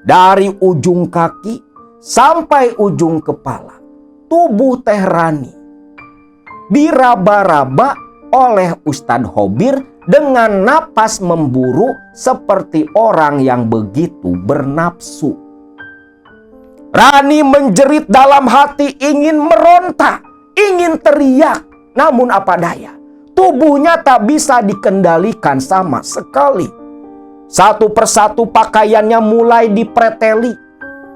Dari ujung kaki sampai ujung kepala. Tubuh Teh Rani diraba-raba oleh Ustadz Khobir dengan napas memburu seperti orang yang begitu bernafsu. Rani menjerit dalam hati, ingin meronta, ingin teriak. Namun apa daya, tubuhnya tak bisa dikendalikan sama sekali. Satu persatu pakaiannya mulai dipreteli.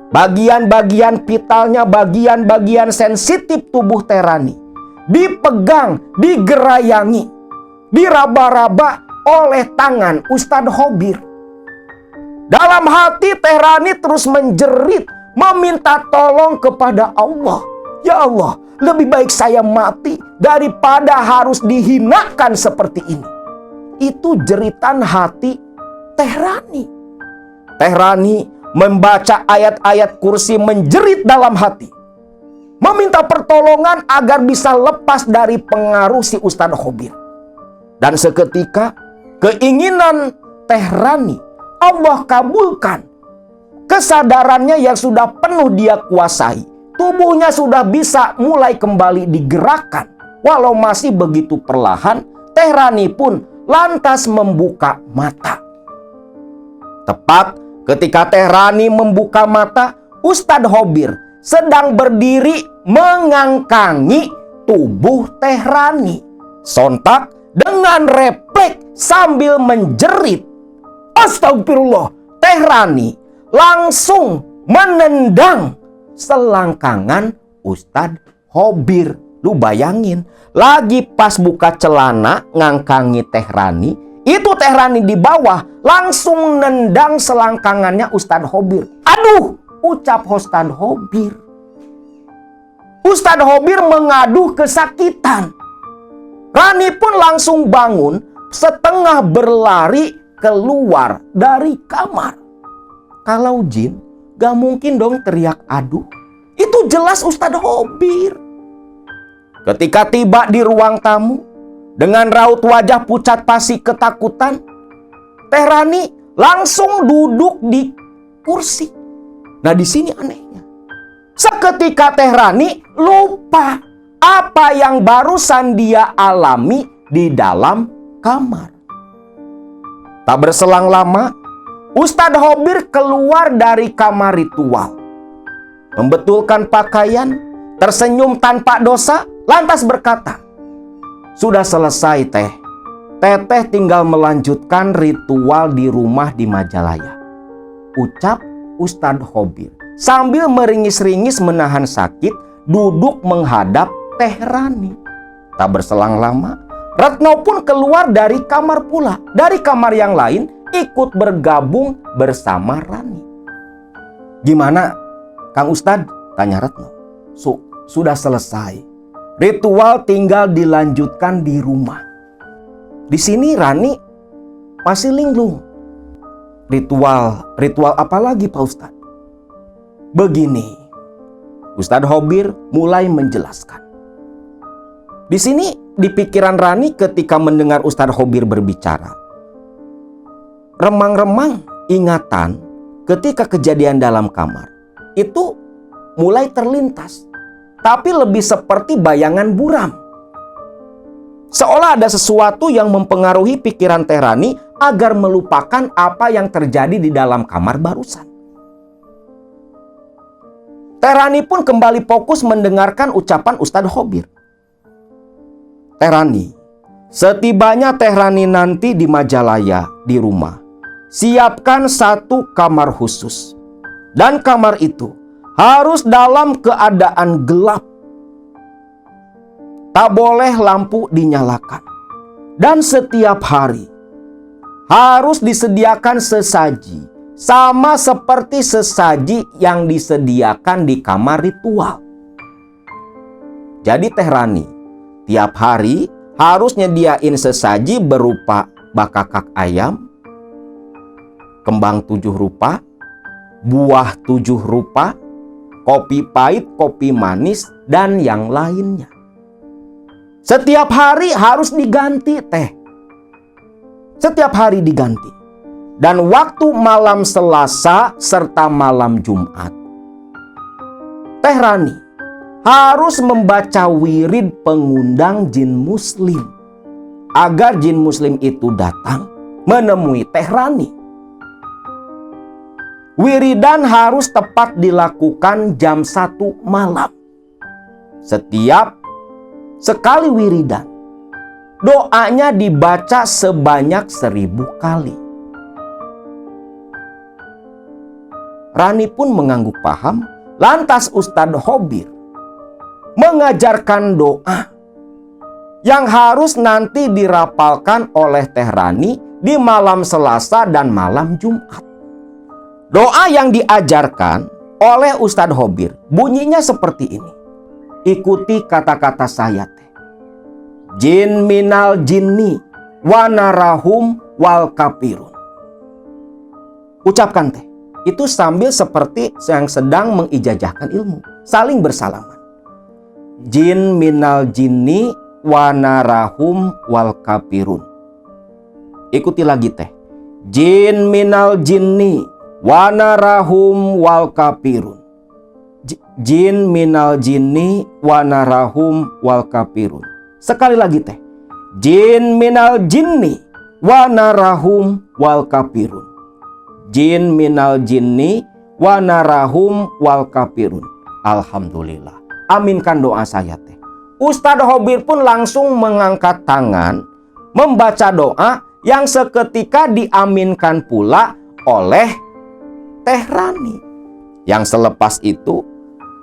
Bagian-bagian vitalnya, bagian-bagian sensitif tubuh Teh Rani dipegang, digerayangi, diraba-raba oleh tangan Ustadz Khobir. Dalam hati Teh Rani terus menjerit, meminta tolong kepada Allah. Ya Allah, lebih baik saya mati daripada harus dihinakan seperti ini. Itu jeritan hati Teh Rani. Teh Rani membaca ayat-ayat kursi, menjerit dalam hati, meminta pertolongan agar bisa lepas dari pengaruh si Ustadz Khobir. Dan seketika keinginan Teh Rani Allah kabulkan. Kesadarannya yang sudah penuh dia kuasai. Tubuhnya sudah bisa mulai kembali digerakkan. Walau masih begitu perlahan, Teh Rani pun lantas membuka mata. Tepat ketika Teh Rani membuka mata, Ustadz Khobir sedang berdiri mengangkangi tubuh Teh Rani. Sontak dengan refleks sambil menjerit, astagfirullah, Teh Rani langsung menendang selangkangan Ustadz Khobir. Lu bayangin, lagi pas buka celana ngangkangi Teh Rani, itu Teh Rani di bawah langsung nendang selangkangannya Ustadz Khobir. Aduh, ucap Ustadz Khobir. Ustadz Khobir mengaduh kesakitan. Rani pun langsung bangun, setengah berlari keluar dari kamar. Kalau jin, gak mungkin dong teriak aduh. Itu jelas Ustadz Khobir. Ketika tiba di ruang tamu, dengan raut wajah pucat pasi ketakutan, Teh Rani langsung duduk di kursi. Nah, di sini anehnya. Seketika Teh Rani lupa apa yang barusan dia alami di dalam kamar. Tak berselang lama, Ustadz Khobir keluar dari kamar ritual, membetulkan pakaian, tersenyum tanpa dosa, lantas berkata, sudah selesai Teh. Teteh tinggal melanjutkan ritual di rumah di Majalaya, ucap Ustadz Khobir sambil meringis-ringis menahan sakit, duduk menghadap Teh Rani. Tak berselang lama, Retno pun keluar dari kamar pula. Dari kamar yang lain ikut bergabung bersama Rani. Gimana Kang Ustadz? Tanya Retno. Sudah selesai. Ritual tinggal dilanjutkan di rumah. Di sini Rani masih linglung. Ritual apa lagi Pak Ustadz? Begini, Ustadz Khobir mulai menjelaskan. Di sini di pikiran Rani ketika mendengar Ustadz Khobir berbicara, remang-remang ingatan ketika kejadian dalam kamar itu mulai terlintas, tapi lebih seperti bayangan buram. Seolah ada sesuatu yang mempengaruhi pikiran Teh Rani agar melupakan apa yang terjadi di dalam kamar barusan. Teh Rani pun kembali fokus mendengarkan ucapan Ustadz Khobir. Teh Rani, setibanya Teh Rani nanti di Majalaya di rumah, siapkan satu kamar khusus. Dan kamar itu harus dalam keadaan gelap. Tak boleh lampu dinyalakan. Dan setiap hari harus disediakan sesaji, sama seperti sesaji yang disediakan di kamar ritual. Jadi Teh Rani tiap hari harus nyediain sesaji berupa bakakak ayam, kembang 7 rupa, buah 7 rupa, kopi pahit, kopi manis, dan yang lainnya. Setiap hari harus diganti teh. Setiap hari diganti. Dan waktu malam Selasa serta malam Jumat, Teh Rani harus membaca wirid pengundang jin muslim agar jin muslim itu datang menemui Teh Rani. Wiridan harus tepat dilakukan jam 1 malam. Setiap sekali wiridan, doanya dibaca sebanyak 1000 kali. Rani pun mengangguk paham, lantas Ustadz Hobir mengajarkan doa yang harus nanti dirapalkan oleh Teh Rani di malam Selasa dan malam Jumat. Doa yang diajarkan oleh Ustadz Hobir bunyinya seperti ini. Ikuti kata-kata saya teh. Jin minal jinni wanarahum wal kafirun. Ucapkan teh. Itu sambil seperti yang sedang mengijazahkan ilmu. Saling bersalaman. Jin minal jinni wanarahum wal kafirun. Ikuti lagi teh. Jin minal jinni wanarahum wal kafirun. Jin minal jinni wanarahum wal kafirun. Sekali lagi teh. Jin minal jinni wanarahum wal kafirun. Jin minal jinni wanarahum wal kafirun. Alhamdulillah. Aminkan doa saya teh. Ustadz Hobir pun langsung mengangkat tangan membaca doa yang seketika diaminkan pula oleh Teh Rani. Yang selepas itu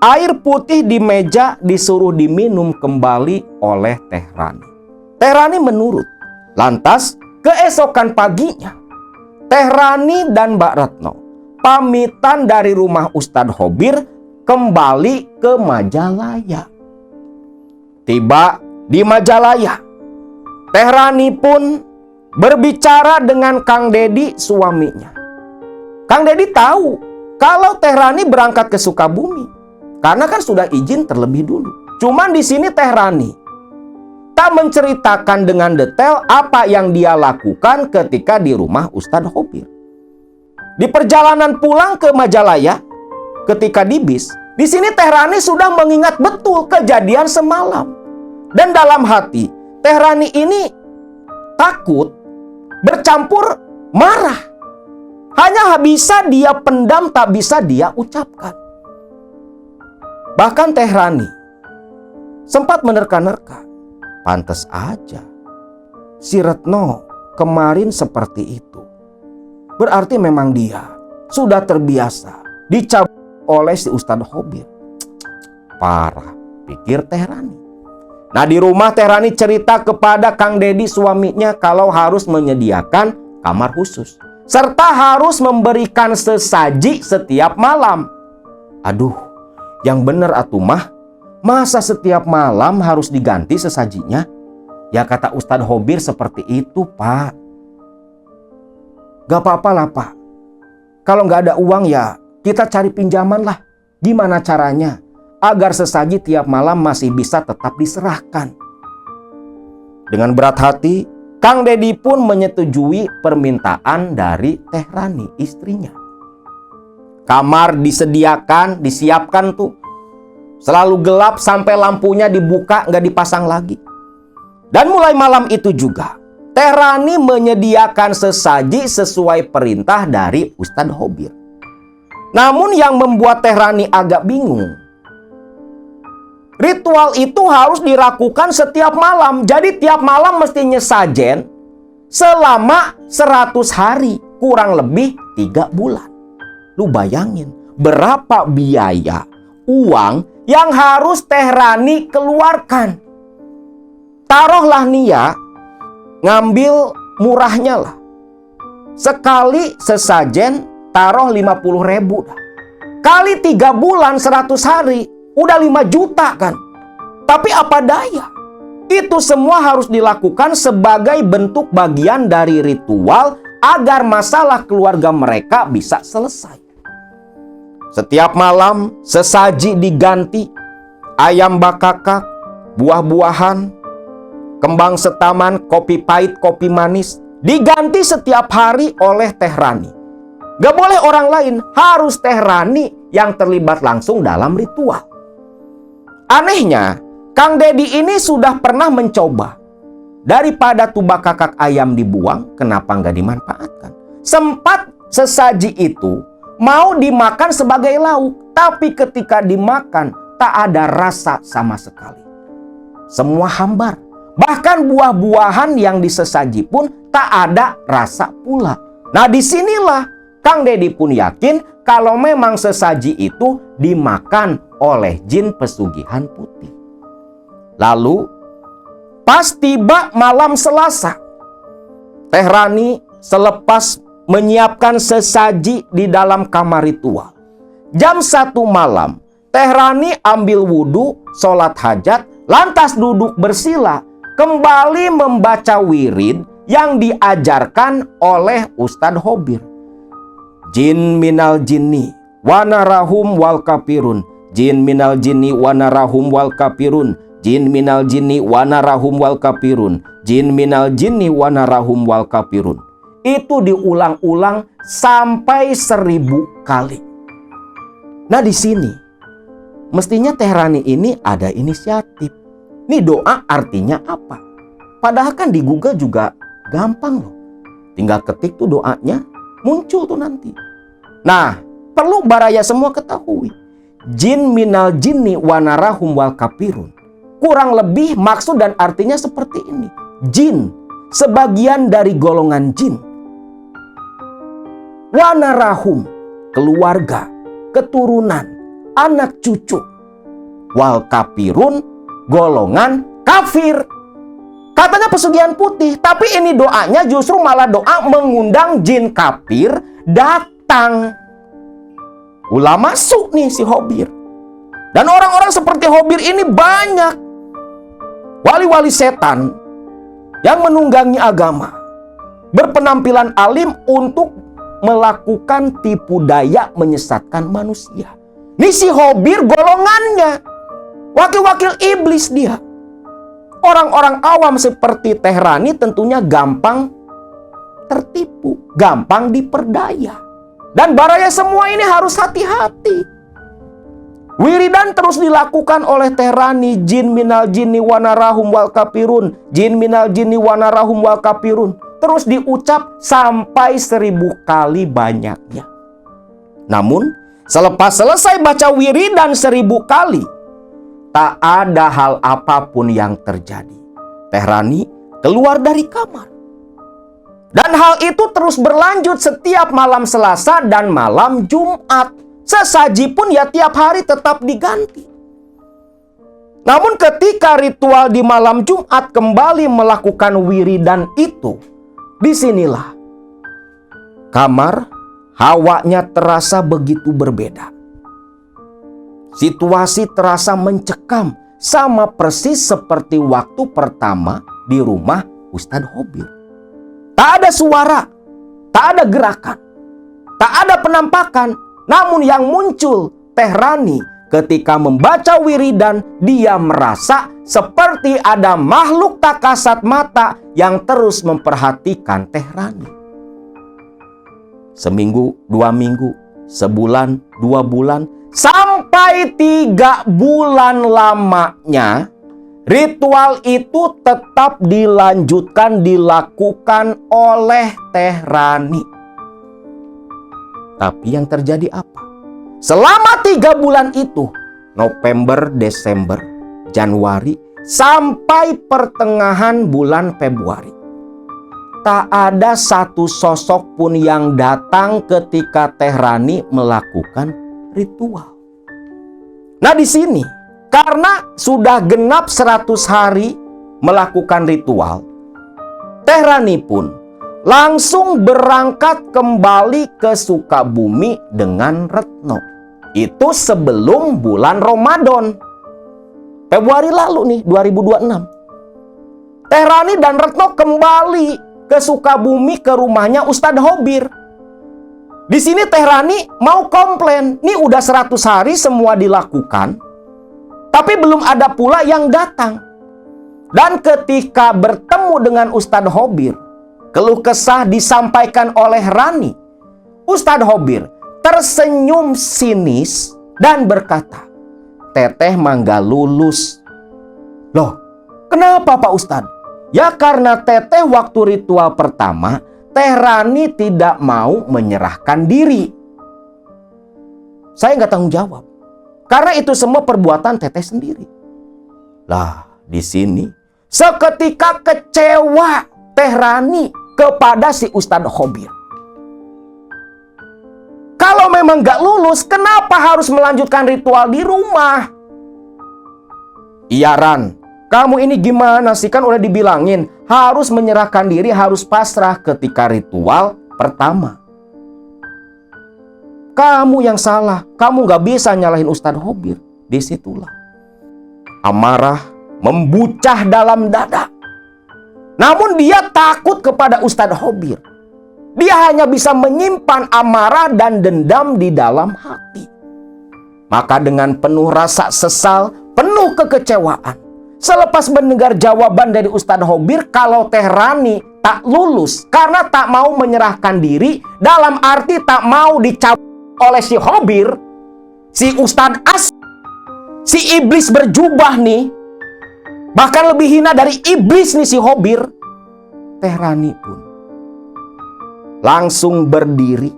air putih di meja disuruh diminum kembali oleh Teh Rani. Teh Rani menurut. Lantas keesokan paginya Teh Rani dan Mbak Retno pamitan dari rumah Ustadz Hobir kembali ke Majalaya. Tiba di Majalaya, Teh Rani pun berbicara dengan Kang Dedi suaminya. Kang Dedi tahu kalau Teh Rani berangkat ke Sukabumi karena kan sudah izin terlebih dulu. Cuman di sini Teh Rani tak menceritakan dengan detail apa yang dia lakukan ketika di rumah Ustadz Hobir. Di perjalanan pulang ke Majalaya, ketika di bis, di sini Teh Rani sudah mengingat betul kejadian semalam. Dan dalam hati, Teh Rani ini takut, bercampur marah. Hanya bisa dia pendam, tak bisa dia ucapkan. Bahkan Teh Rani sempat menerka-nerka. Pantes aja si Retno kemarin seperti itu. Berarti memang dia sudah terbiasa dicabut oleh si Ustadz Hobir. Parah, pikir Teh Rani. Nah di rumah Teh Rani cerita kepada Kang Dedi suaminya kalau harus menyediakan kamar khusus. Serta harus memberikan sesaji setiap malam. Aduh, yang bener atuh mah. Masa setiap malam harus diganti sesajinya? Ya kata Ustadz Hobir seperti itu Pak. Gak apa-apa lah Pak. Kalau gak ada uang ya kita cari pinjaman lah. Gimana caranya? Agar sesaji tiap malam masih bisa tetap diserahkan. Dengan berat hati, Kang Dedi pun menyetujui permintaan dari Teh Rani istrinya. Kamar disediakan, disiapkan tuh. Selalu gelap sampai lampunya dibuka nggak dipasang lagi. Dan mulai malam itu juga Teh Rani menyediakan sesaji sesuai perintah dari Ustadz Hobir. Namun yang membuat Teh Rani agak bingung, ritual itu harus dilakukan setiap malam. Jadi tiap malam mesti nyesajen selama 100 hari, kurang lebih 3 bulan. Lu bayangin berapa biaya uang yang harus Teh Rani keluarkan. Taruhlah nih ya, ngambil murahnya lah. Sekali sesajen taruh 50.000 dah. Kali 3 bulan 100 hari, udah 5 juta kan. Tapi apa daya? Itu semua harus dilakukan sebagai bentuk bagian dari ritual agar masalah keluarga mereka bisa selesai. Setiap malam sesaji diganti, ayam bakakak, buah-buahan, kembang setaman, kopi pahit, kopi manis, diganti setiap hari oleh Teh Rani. Gak boleh orang lain, harus Teh Rani yang terlibat langsung dalam ritual. Anehnya, Kang Dedi ini sudah pernah mencoba. Daripada tuba kakak ayam dibuang, kenapa nggak dimanfaatkan? Sempat sesaji itu mau dimakan sebagai lauk, tapi ketika dimakan tak ada rasa sama sekali. Semua hambar. Bahkan buah-buahan yang disesaji pun tak ada rasa pula. Nah, disinilah Kang Dedi pun yakin kalau memang sesaji itu dimakan oleh jin pesugihan putih. Lalu pas tiba malam Selasa, Teh Rani selepas menyiapkan sesaji di dalam kamar ritual. Jam 1 malam, Teh Rani ambil wudhu, sholat hajat, lantas duduk bersila, kembali membaca wirid yang diajarkan oleh Ustadz Hobir. Jin minal jinni wanarahum wal kafirun. Jin minal jinni wanarahum wal kafirun. Jin minal jinni wanarahum wal kafirun. Jin minal jinni wanarahum wal kafirun. Itu diulang-ulang sampai 1000 kali. Nah, di sini mestinya Teh Rani ini ada inisiatif. Ini doa artinya apa? Padahal kan di Google juga gampang loh. Tinggal ketik tuh doanya, muncul tuh nanti. Nah, perlu baraya semua ketahui. Jin minal jinni wanarahum wal kafirun. Kurang lebih maksud dan artinya seperti ini. Jin, sebagian dari golongan jin. Wanarahum, keluarga, keturunan, anak cucu. Wal kafirun, golongan kafir. Katanya pesugihan putih, tapi ini doanya justru malah doa mengundang jin kafir datang. Ulah masuk nih si Hobir. Dan orang-orang seperti Hobir ini banyak. Wali-wali setan yang menunggangi agama, berpenampilan alim untuk melakukan tipu daya menyesatkan manusia. Ini si Hobir golongannya, wakil-wakil iblis dia. Orang-orang awam seperti Teh Rani tentunya gampang tertipu, gampang diperdaya. Dan baraya semua ini harus hati-hati. Wiridan terus dilakukan oleh Teh Rani. Jin minal jinni wanarahum wal kafirun. Jin minal jinni wanarahum wal kafirun. Terus diucap sampai 1000 kali banyaknya. Namun selepas selesai baca wiridan 1000 kali, tak ada hal apapun yang terjadi. Teh Rani keluar dari kamar. Dan hal itu terus berlanjut setiap malam Selasa dan malam Jumat. Sesaji pun ya tiap hari tetap diganti. Namun ketika ritual di malam Jumat kembali melakukan wiridan itu, disinilah kamar hawanya terasa begitu berbeda. Situasi terasa mencekam, sama persis seperti waktu pertama di rumah Ustadz Hobir. Tak ada suara, tak ada gerakan, tak ada penampakan. Namun yang muncul Teh Rani ketika membaca wiridan, dia merasa seperti ada makhluk tak kasat mata yang terus memperhatikan Teh Rani. Seminggu, 2 minggu, sebulan, 2 bulan, sampai 3 bulan lamanya, ritual itu tetap dilakukan oleh Teh Rani. Tapi yang terjadi apa? Selama 3 bulan itu, November, Desember, Januari, sampai pertengahan bulan Februari, tak ada satu sosok pun yang datang ketika Teh Rani melakukan ritual. Nah, di sini karena sudah genap 100 hari melakukan ritual, Teh Rani pun langsung berangkat kembali ke Sukabumi dengan Retno. Itu sebelum bulan Ramadan. Februari lalu nih, 2026. Teh Rani dan Retno kembali ke Sukabumi ke rumahnya Ustadz Hobir. Di sini Teh Rani mau komplain. Nih udah 100 hari semua dilakukan, tapi belum ada pula yang datang. Dan ketika bertemu dengan Ustadz Hobir, keluh kesah disampaikan oleh Rani. Ustadz Hobir tersenyum sinis dan berkata, "Teteh mangga lulus." Loh, kenapa Pak Ustadz? Ya karena Teteh waktu ritual pertama, Teh Rani tidak mau menyerahkan diri. Saya nggak tanggung jawab. Karena itu semua perbuatan Teteh sendiri. Lah, di sini seketika kecewa Teh Rani kepada si Ustadz Hobir. Kalau memang nggak lulus, kenapa harus melanjutkan ritual di rumah? Iya Ran, kamu ini gimana sih? Kan udah dibilangin harus menyerahkan diri, harus pasrah ketika ritual pertama. Kamu yang salah, kamu nggak bisa nyalahin Ustadz Hobir. Disitulah amarah membucah dalam dada. Namun dia takut kepada Ustadz Hobir. Dia hanya bisa menyimpan amarah dan dendam di dalam hati. Maka dengan penuh rasa sesal, penuh kekecewaan, selepas mendengar jawaban dari Ustadz Hobir kalau Teh Rani tak lulus karena tak mau menyerahkan diri, dalam arti tak mau dicabut oleh si Hobir, si Ustadz si iblis berjubah nih, bahkan lebih hina dari iblis nih si Hobir. Teh Rani pun langsung berdiri,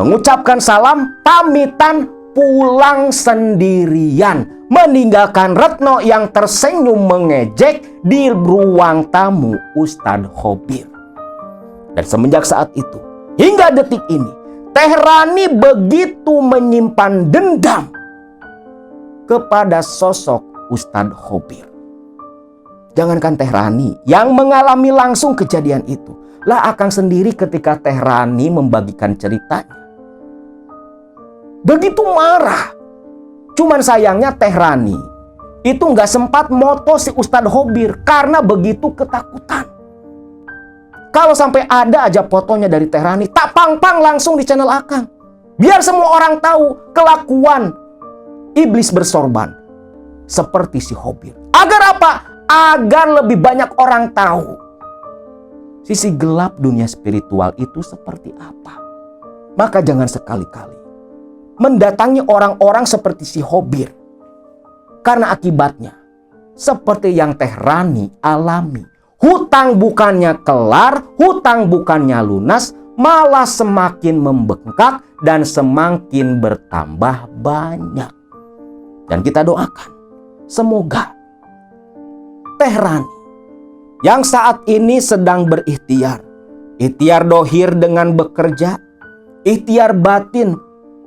mengucapkan salam, pamitan pulang sendirian, meninggalkan Retno yang tersenyum mengejek di ruang tamu Ustadz Hobir. Dan semenjak saat itu hingga detik ini, Teh Rani begitu menyimpan dendam kepada sosok Ustadz Hobir. Jangankan Teh Rani yang mengalami langsung kejadian itu, lah akang sendiri ketika Teh Rani membagikan ceritanya begitu marah. Cuman sayangnya Teh Rani itu nggak sempat moto si Ustadz Hobir karena begitu ketakutan. Kalau sampai ada aja fotonya dari Teh Rani, tak pang-pang langsung di channel akang. Biar semua orang tahu kelakuan iblis bersorban seperti si Hobir. Agar apa? Agar lebih banyak orang tahu sisi gelap dunia spiritual itu seperti apa. Maka jangan sekali-kali mendatangi orang-orang seperti si Hobir. Karena akibatnya seperti yang Teh Rani alami. Hutang bukannya kelar, hutang bukannya lunas, malah semakin membengkak dan semakin bertambah banyak. Dan kita doakan semoga Teh Rani yang saat ini sedang berikhtiar, ikhtiar dohir dengan bekerja, ikhtiar batin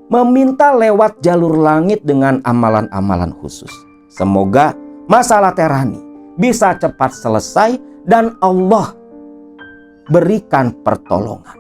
meminta lewat jalur langit dengan amalan-amalan khusus. Semoga masalah Teh Rani bisa cepat selesai dan Allah berikan pertolongan.